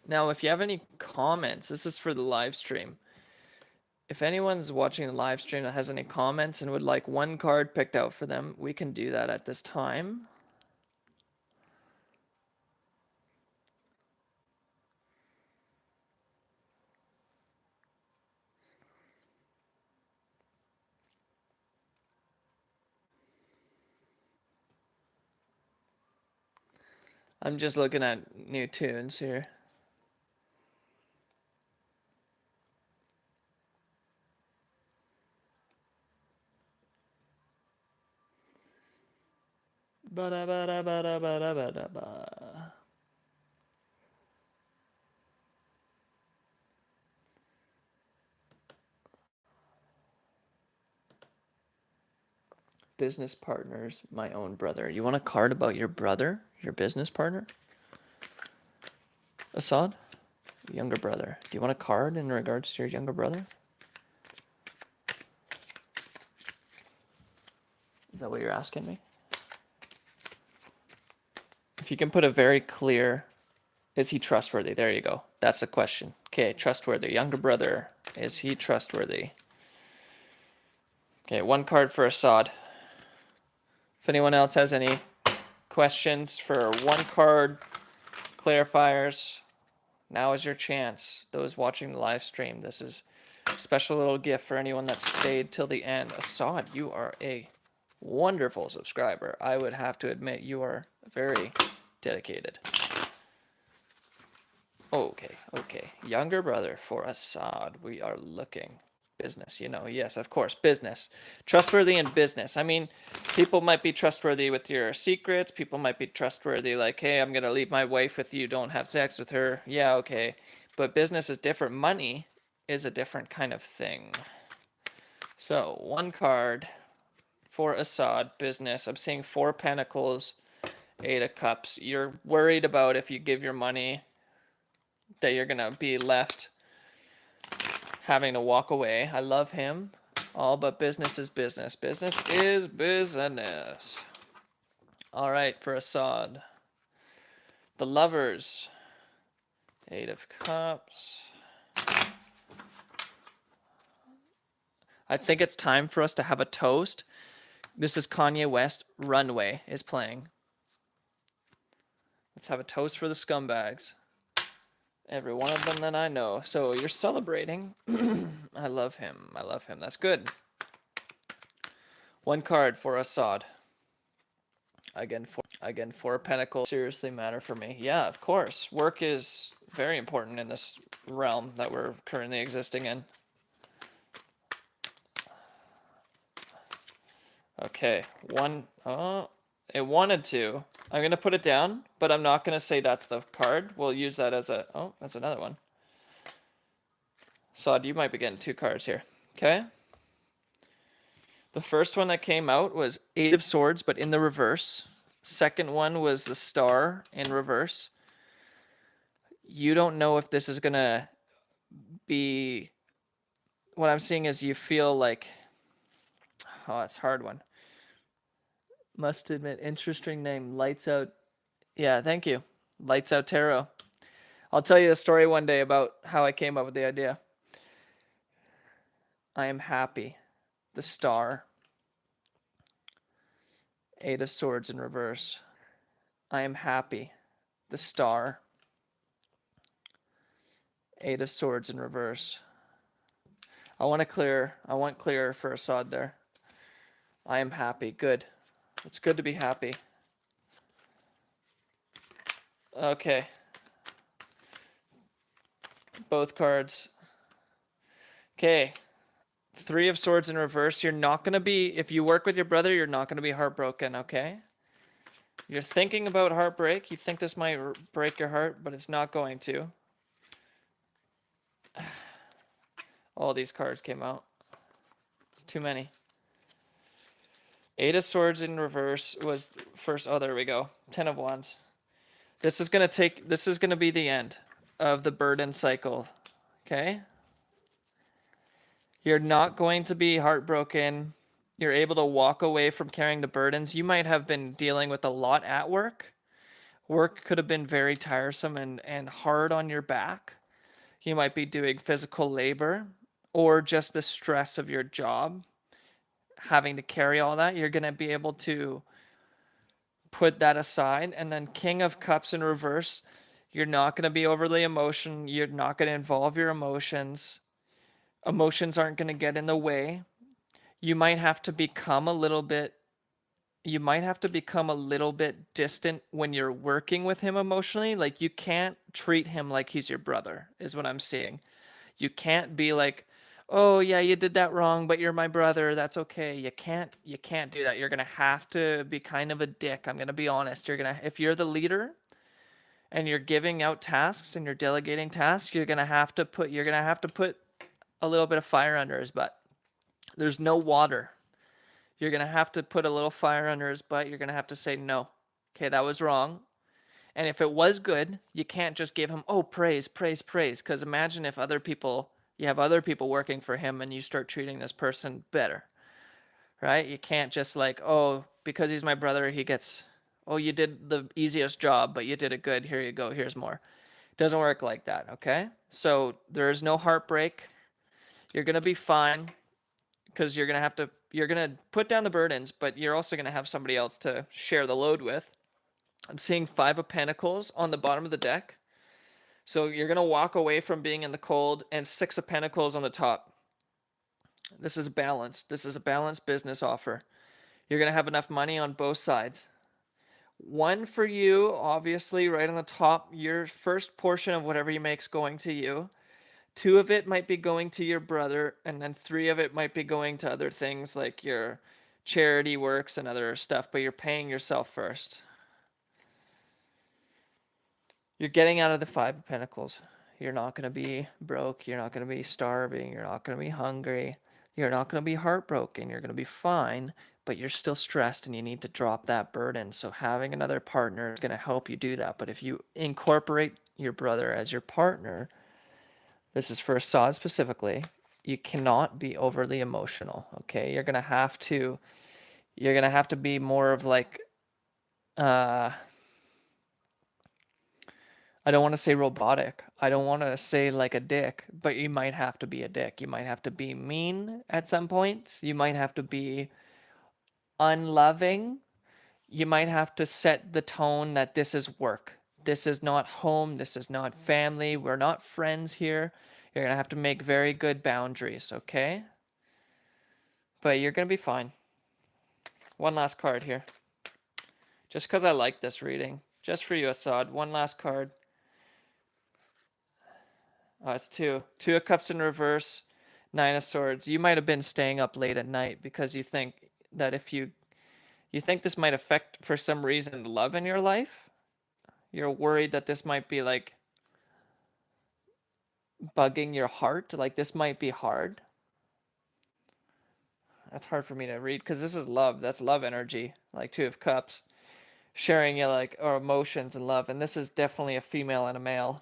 Now, if you have any comments, this is for the live stream. If anyone's watching the live stream that has any comments and would like one card picked out for them, we can do that at this time. I'm just looking at new tunes here. Ba-da-ba-da-ba-da-ba-da-ba-da-ba. Business partners, my own brother. You want a card about your brother, your business partner? Assad? Younger brother. Do you want a card in regards to your younger brother? Is that what you're asking me? If you can put a very clear, is he trustworthy? There you go. That's the question. Okay, trustworthy. Younger brother, is he trustworthy? Okay, one card for Assad. If anyone else has any questions for one card clarifiers, now is your chance. Those watching the live stream, this is a special little gift for anyone that stayed till the end. Assad, you are a wonderful subscriber. I would have to admit you are very dedicated. Okay. Younger brother for Assad. We are looking. Business, yes, of course, business. Trustworthy in business. I mean, people might be trustworthy with your secrets. People might be trustworthy like, hey, I'm going to leave my wife with you. Don't have sex with her. Yeah, okay. But business is different. Money is a different kind of thing. So, one card for Assad, business. I'm seeing 4 Pentacles, 8 of Cups. You're worried about if you give your money that you're going to be left having to walk away. I love him. All but business is business. Business is business. All right, for Assad. The Lovers. 8 of Cups. I think it's time for us to have a toast. This is Kanye West. Runway is playing. Let's have a toast for the scumbags. Every one of them that I know. So you're celebrating. I love him. I love him. That's good. One card for Assad. Again, 4 Pentacles seriously matter for me. Yeah, of course. Work is very important in this realm that we're currently existing in. Okay, it wanted to. I'm going to put it down, but I'm not going to say that's the card. We'll use that as a, that's another one. Sod, you might be getting 2 cards here. Okay? The first one that came out was 8 of Swords, but in the reverse. Second one was the Star in reverse. You don't know if this is going to be... What I'm seeing is you feel like... Oh, it's a hard one. Must admit, interesting name. Lights Out. Yeah, thank you. Lights Out Tarot. I'll tell you a story one day about how I came up with the idea. I am happy. The Star. 8 of Swords in reverse. I am happy. The Star. 8 of Swords in reverse. I want clear for Assad there. I am happy. Good. It's good to be happy. Okay. Both cards. Okay. 3 of Swords in reverse. You're not going to be, if you work with your brother, you're not going to be heartbroken, okay? You're thinking about heartbreak. You think this might break your heart, but it's not going to. All these cards came out. It's too many. 8 of Swords in reverse was first. Oh, there we go. 10 of Wands. This is going to be the end of the burden cycle. Okay? You're not going to be heartbroken. You're able to walk away from carrying the burdens. You might have been dealing with a lot at work. Work could have been very tiresome and hard on your back. You might be doing physical labor. or just the stress of your job, having to carry all that, you're going to be able to put that aside. And then King of Cups in reverse, you're not going to be overly emotional. You're not going to involve your emotions. Emotions aren't going to get in the way. You might have to become a little bit distant when you're working with him emotionally. Like, you can't treat him like he's your brother, is what I'm seeing. You can't be like, oh yeah, you did that wrong, but you're my brother, that's okay. You can't do that. You're gonna have to be kind of a dick. I'm gonna be honest. If you're the leader and you're giving out tasks and you're delegating tasks, you're gonna have to put a little bit of fire under his butt. There's no water. You're going to have to put a little fire under his butt. You're going to have to say, no, okay, that was wrong. And if it was good, you can't just give him, oh, praise, praise, praise. Because imagine if you have other people working for him and you start treating this person better, right? You can't just like, oh, because he's my brother, he gets, oh, you did the easiest job, but you did it good. Here you go. Here's more. It doesn't work like that, okay? So there is no heartbreak. You're going to be fine, because you're going to put down the burdens, but you're also going to have somebody else to share the load with. I'm seeing 5 of Pentacles on the bottom of the deck. So you're going to walk away from being in the cold, and 6 of Pentacles on the top. This is balanced. This is a balanced business offer. You're going to have enough money on both sides. 1 for you, obviously, right on the top. Your first portion of whatever you make is going to you. 2 of it might be going to your brother, and then 3 of it might be going to other things like your charity works and other stuff, but you're paying yourself first. You're getting out of the 5 of Pentacles. You're not going to be broke. You're not going to be starving. You're not going to be hungry. You're not going to be heartbroken. You're going to be fine, but you're still stressed and you need to drop that burden. So having another partner is going to help you do that. But if you incorporate your brother as your partner, this is for Assad specifically, you cannot be overly emotional, okay? You're going to have to be more of like, I don't want to say robotic. I don't want to say like a dick, but you might have to be a dick. You might have to be mean at some points. You might have to be unloving. You might have to set the tone that this is work. This is not home. This is not family. We're not friends here. You're going to have to make very good boundaries, okay? But you're going to be fine. One last card here. Just because I like this reading. Just for you, Assad. One last card. Oh, it's 2. 2 of Cups in reverse. 9 of Swords. You might have been staying up late at night because you think that if you think this might affect, for some reason, love in your life. You're worried that this might be like bugging your heart. Like this might be hard. That's hard for me to read because this is love. That's love energy. Like 2 of Cups. Sharing you like or emotions and love. And this is definitely a female and a male.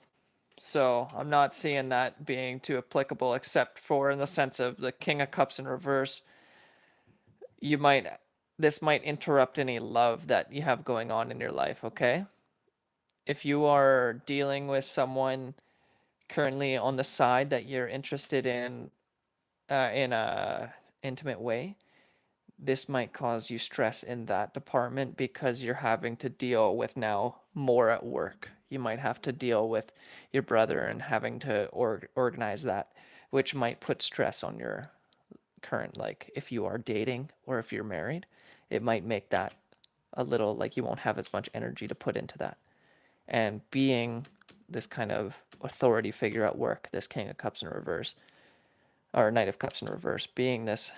So I'm not seeing that being too applicable, except for in the sense of the King of Cups in reverse. This might interrupt any love that you have going on in your life, okay? If you are dealing with someone currently on the side that you're interested in a intimate way, this might cause you stress in that department because you're having to deal with now more at work. You might have to deal with your brother and having to organize that, which might put stress on your current, like if you are dating or if you're married, it might make that a little like you won't have as much energy to put into that. And being this kind of authority figure at work, this King of Cups in reverse, or Knight of Cups in reverse, being this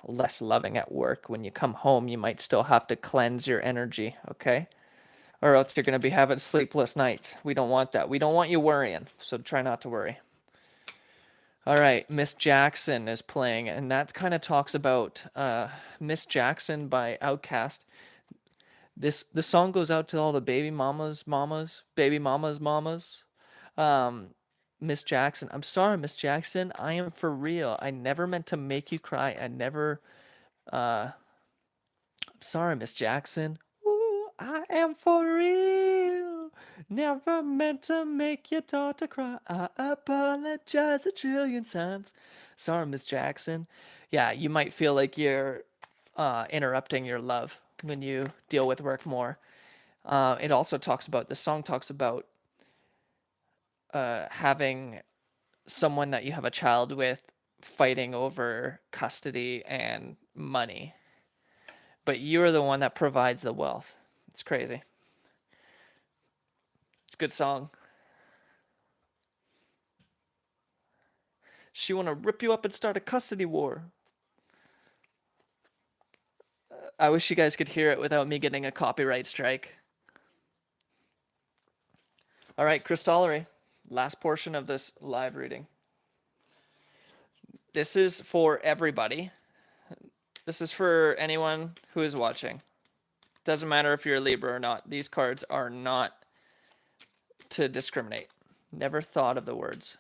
less loving at work, when you come home, you might still have to cleanse your energy, okay? Or else you're going to be having sleepless nights. We don't want that. We don't want you worrying, so try not to worry. All right, Miss Jackson is playing, and that kind of talks about Miss Jackson by Outkast. The song goes out to all the baby mamas, baby mamas. Miss Jackson, I'm sorry, Miss Jackson. I am for real. I never meant to make you cry. I'm sorry, Miss Jackson. Ooh, I am for real. Never meant to make your daughter cry. I apologize a trillion times. Sorry, Miss Jackson. Yeah, you might feel like you're interrupting your love when you deal with work more. It also talks about, the song talks about having someone that you have a child with fighting over custody and money. But you're the one that provides the wealth. It's crazy. It's a good song. She want to rip you up and start a custody war. I wish you guys could hear it without me getting a copyright strike. All right, Crystallary. Last portion of this live reading. This is for everybody. This is for anyone who is watching. Doesn't matter if you're a Libra or not. These cards are not to discriminate. Never thought of the words.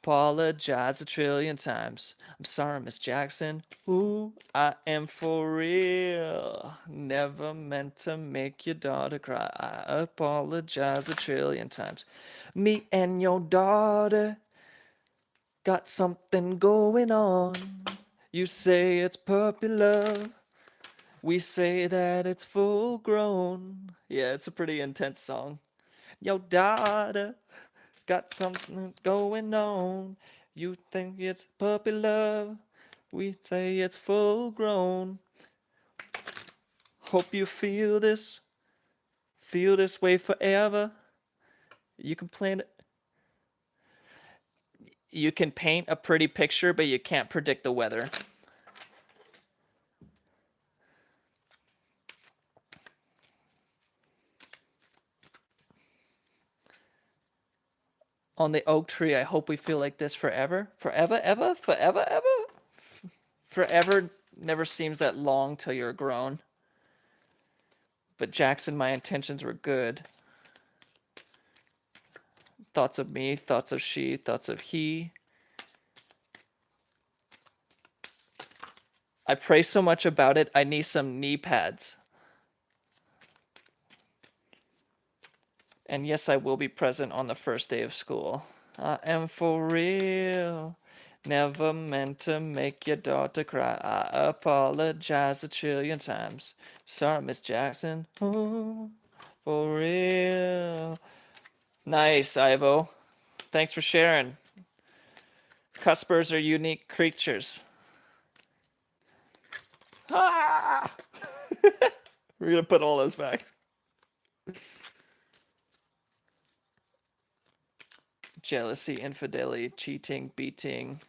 Apologize a trillion times. I'm sorry, Miss Jackson. Ooh, I am for real. Never meant to make your daughter cry. I apologize a trillion times. Me and your daughter got something going on. You say it's puppy love. We say that it's full grown. Yeah, it's a pretty intense song. Your daughter got something going on. You think it's puppy love. We say it's full grown. Hope you feel this. Feel this way forever. You can plan it. You can paint a pretty picture, but you can't predict the weather. On the oak tree, I hope we feel like this forever. Forever, ever, forever, ever. Forever never seems that long till you're grown. But Jackson, my intentions were good. Thoughts of me, thoughts of she, thoughts of he. I pray so much about it, I need some knee pads. And yes, I will be present on the first day of school. I am for real. Never meant to make your daughter cry. I apologize a trillion times. Sorry, Miss Jackson. Ooh, for real. Nice, Ivo. Thanks for sharing. Cuspers are unique creatures. Ah! We're gonna put all those back. Jealousy, infidelity, cheating, beating.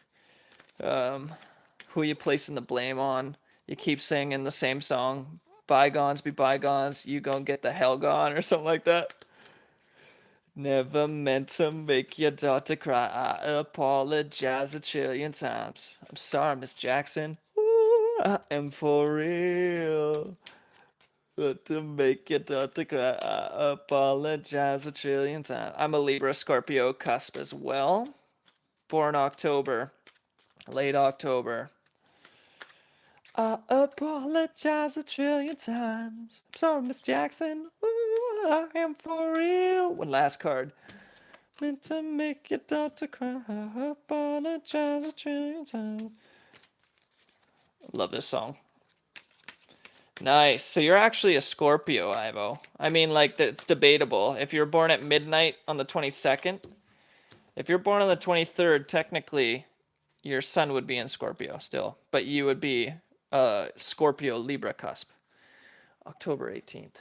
Who you placing the blame on? You keep singing the same song. Bygones be bygones. You gonna get the hell gone or something like that. Never meant to make your daughter cry. I apologize a trillion times. I'm sorry, Miss Jackson. Ooh, I am for real. But to make your daughter cry, I apologize a trillion times. I'm a Libra Scorpio cusp as well. Born October. Late October. I apologize a trillion times. I'm sorry, Miss Jackson. Ooh, I am for real. One last card. Meant to make your daughter cry. I apologize a trillion times. Love this song. Nice. So you're actually a Scorpio, Ivo. I mean, like, it's debatable. If you're born at midnight on the 22nd, if you're born on the 23rd, technically, your sun would be in Scorpio still, but you would be Scorpio Libra cusp. October 18th.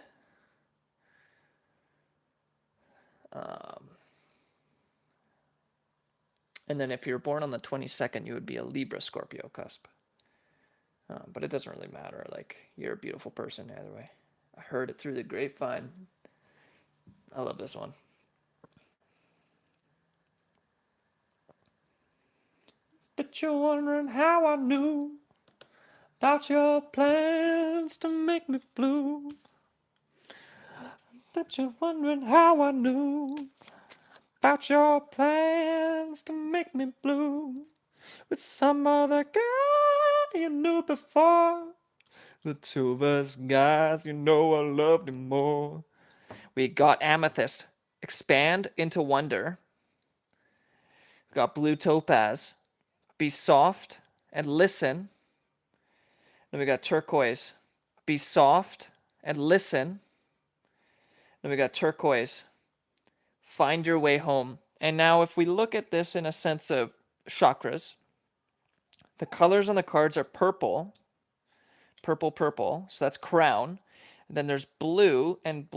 And then if you're born on the 22nd, you would be a Libra Scorpio cusp. But it doesn't really matter. Like, you're a beautiful person either way. I heard it through the grapevine. I love this one. But you're wondering how I knew about your plans to make me blue. Bet you're wondering how I knew about your plans to make me blue with some other guy you knew before. The two of us guys, you know I loved him more. We got Amethyst. expand into wonder. We've got blue topaz, be soft and listen. Then we got turquoise, be soft and listen. Then we got turquoise, find your way home. And now if we look at this in a sense of chakras, the colors on the cards are purple, purple, purple. So that's crown. And then there's blue, and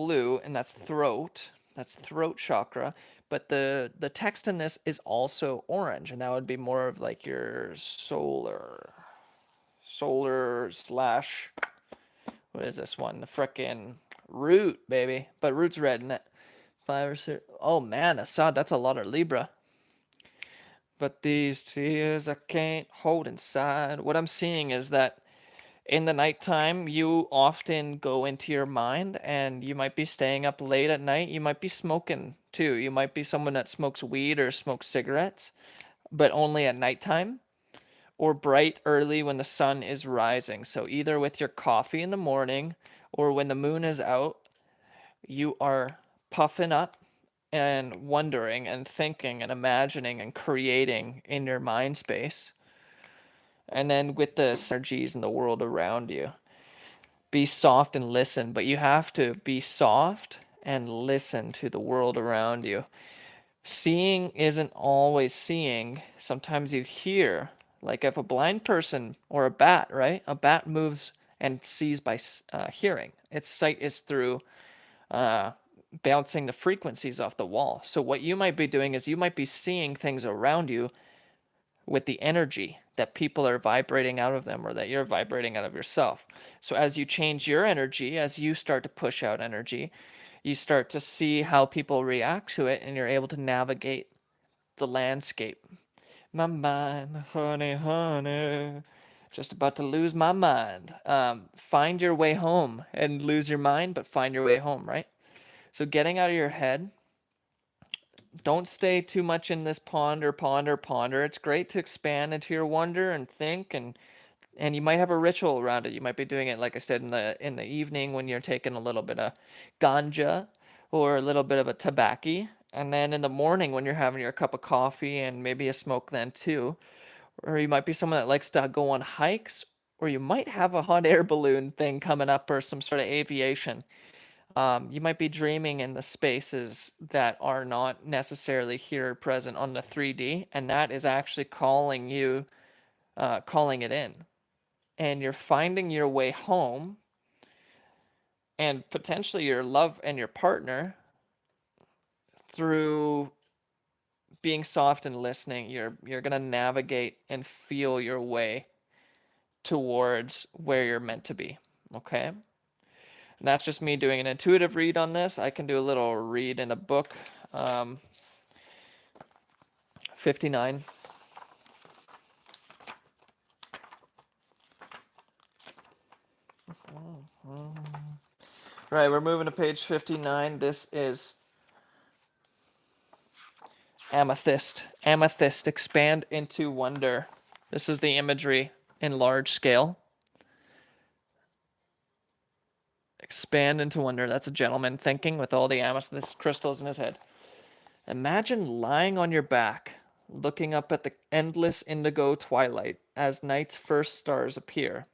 that's throat. That's throat chakra. But the text in this is also orange, and that would be more of like your solar slash, what is this one? The frickin' root, baby. But root's red, isn't it? 5 or 6. Oh man, Assad, that's a lot of Libra. But these tears I can't hold inside. What I'm seeing is that in the nighttime, you often go into your mind, and you might be staying up late at night. You might be smoking too. You might be someone that smokes weed or smokes cigarettes, but only at nighttime, or bright early when the sun is rising. So either with your coffee in the morning or when the moon is out, you are puffing up and wondering and thinking and imagining and creating in your mind space. And then with the energies in the world around you, be soft and listen, but you have to be soft and listen to the world around you. Seeing isn't always seeing. Sometimes you hear, like if a blind person or a bat, right? A bat moves and sees by hearing. Its sight is through bouncing the frequencies off the wall. So what you might be doing is you might be seeing things around you with the energy that people are vibrating out of them, or that you're vibrating out of yourself. So as you change your energy, as you start to push out energy, you start to see how people react to it, and you're able to navigate the landscape. My mind, honey, honey, just about to lose my mind. Find your way home, and lose your mind, but find your way home, right? So getting out of your head, don't stay too much in this ponder. It's great to expand into your wonder and think, and you might have a ritual around it. You might be doing it, like I said, in the evening when you're taking a little bit of ganja or a little bit of a tobacco, and then in the morning when you're having your cup of coffee and maybe a smoke then too. Or you might be someone that likes to go on hikes, or you might have a hot air balloon thing coming up, or some sort of aviation. You might be dreaming in the spaces that are not necessarily here present on the 3D, and that is actually calling you, calling it in. And you're finding your way home, and potentially your love and your partner, through being soft and listening. You're gonna navigate and feel your way towards where you're meant to be. Okay? And that's just me doing an intuitive read on this. I can do a little read in a book. 59. Right, we're moving to page 59. This is amethyst. Amethyst, expand into wonder. This is the imagery in large scale. Expand into wonder. That's a gentleman thinking with all the amethyst crystals in his head. Imagine lying on your back, looking up at the endless indigo twilight as night's first stars appear.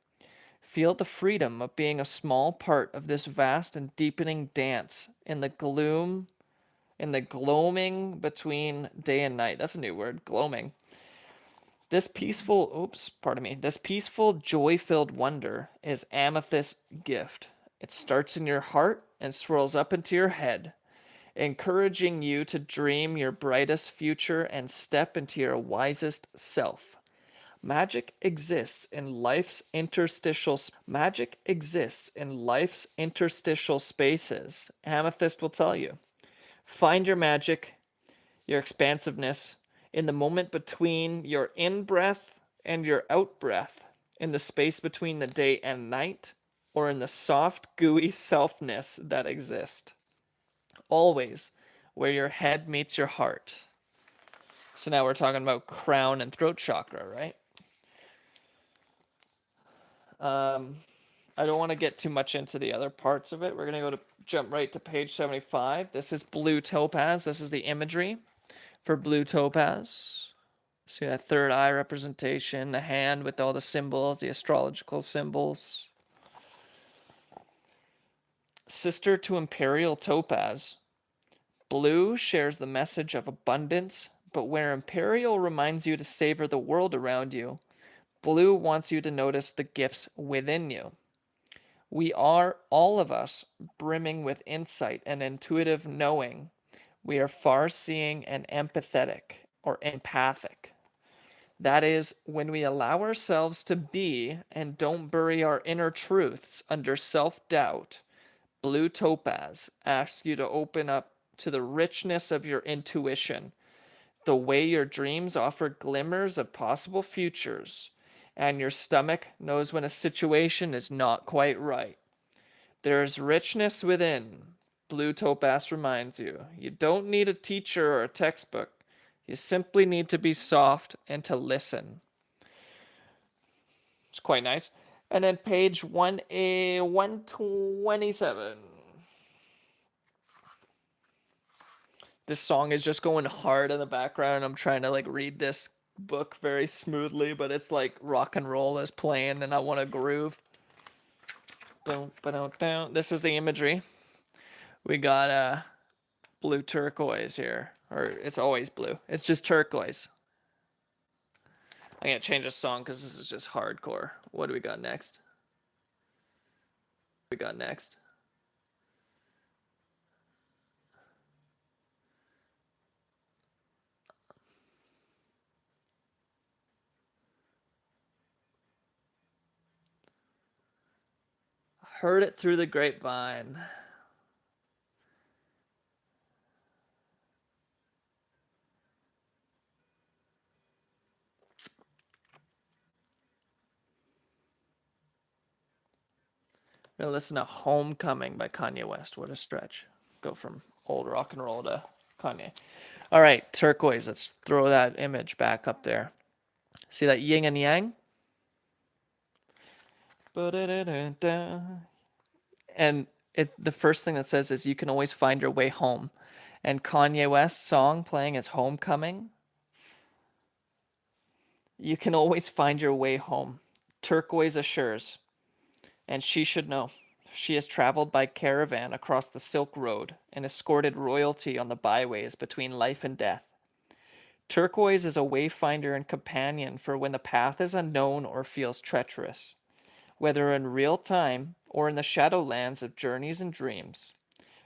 Feel the freedom of being a small part of this vast and deepening dance in the gloom, in the gloaming between day and night. That's a new word, gloaming. This peaceful, joy-filled wonder is amethyst's gift. It starts in your heart and swirls up into your head, encouraging you to dream your brightest future and step into your wisest self. Magic exists in life's interstitial spaces. Amethyst will tell you. Find your magic, your expansiveness, in the moment between your in-breath and your out-breath, in the space between the day and night, or in the soft, gooey selfness that exists. Always where your head meets your heart. So now we're talking about crown and throat chakra, right? I don't want to get too much into the other parts of it. We're going to go to jump right to page 75. This is blue topaz. This is the imagery for blue topaz. See that third eye representation, the hand with all the symbols, the astrological symbols. Sister to imperial topaz. Blue shares the message of abundance, but where imperial reminds you to savor the world around you, blue wants you to notice the gifts within you. We are, all of us, brimming with insight and intuitive knowing. We are far-seeing and empathetic or empathic. That is, when we allow ourselves to be and don't bury our inner truths under self-doubt, blue topaz asks you to open up to the richness of your intuition, the way your dreams offer glimmers of possible futures, and your stomach knows when a situation is not quite right. There is richness within. Blue topaz reminds you. You don't need a teacher or a textbook. You simply need to be soft and to listen. It's quite nice. And then page 127. This song is just going hard in the background. I'm trying to like read this book very smoothly, but it's like rock and roll is playing and I want to groove. This is the imagery. We got blue turquoise here, or it's always blue. It's just turquoise. I'm gonna change the song because this is just hardcore. What do we got next? Heard it through the grapevine. We're gonna listen to Homecoming by Kanye West. What a stretch. Go from old rock and roll to Kanye. All right, turquoise. Let's throw that image back up there. See that yin and yang? And the first thing that says is you can always find your way home. And Kanye West's song playing is Homecoming. You can always find your way home. Turquoise assures. And she should know. She has traveled by caravan across the Silk Road and escorted royalty on the byways between life and death. Turquoise is a wayfinder and companion for when the path is unknown or feels treacherous, whether in real time or in the shadowlands of journeys and dreams.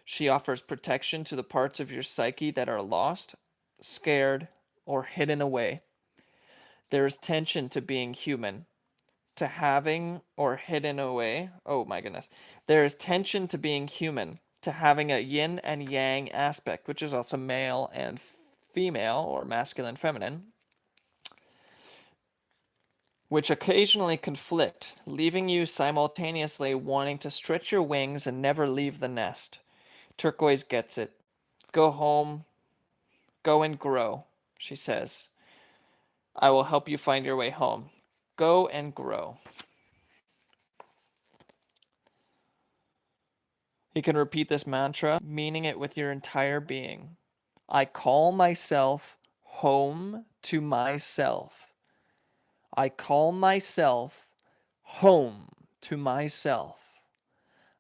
She offers protection to the parts of your psyche that are lost, scared, or hidden away. There is tension to being human, to having or hidden away. Oh my goodness. There is tension to being human, to having a yin and yang aspect, which is also male and female or masculine, feminine, which occasionally conflict, leaving you simultaneously wanting to stretch your wings and never leave the nest. Turquoise gets it. Go home, go and grow, she says. I will help you find your way home. Go and grow. You can repeat this mantra, meaning it with your entire being. I call myself home to myself. I call myself home to myself.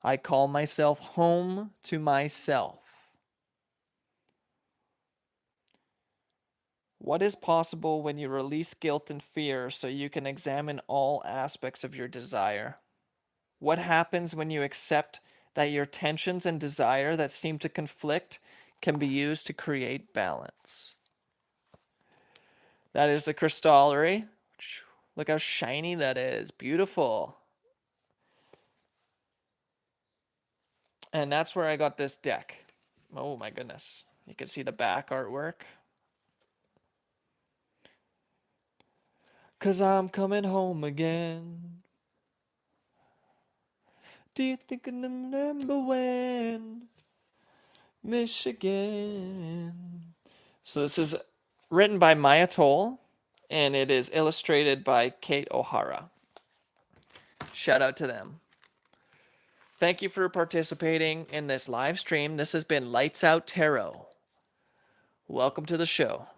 I call myself home to myself. What is possible when you release guilt and fear so you can examine all aspects of your desire? What happens when you accept that your tensions and desire that seem to conflict can be used to create balance? That is the Crystallary. Look how shiny that is. Beautiful. And that's where I got this deck. Oh my goodness. You can see the back artwork. 'Cause I'm coming home again. Do you think I remember when? Michigan. So this is written by Maya Toll, and it is illustrated by Kate O'Hara. Shout out to them. Thank you for participating in this live stream. This has been Lights Out Tarot. Welcome to the show.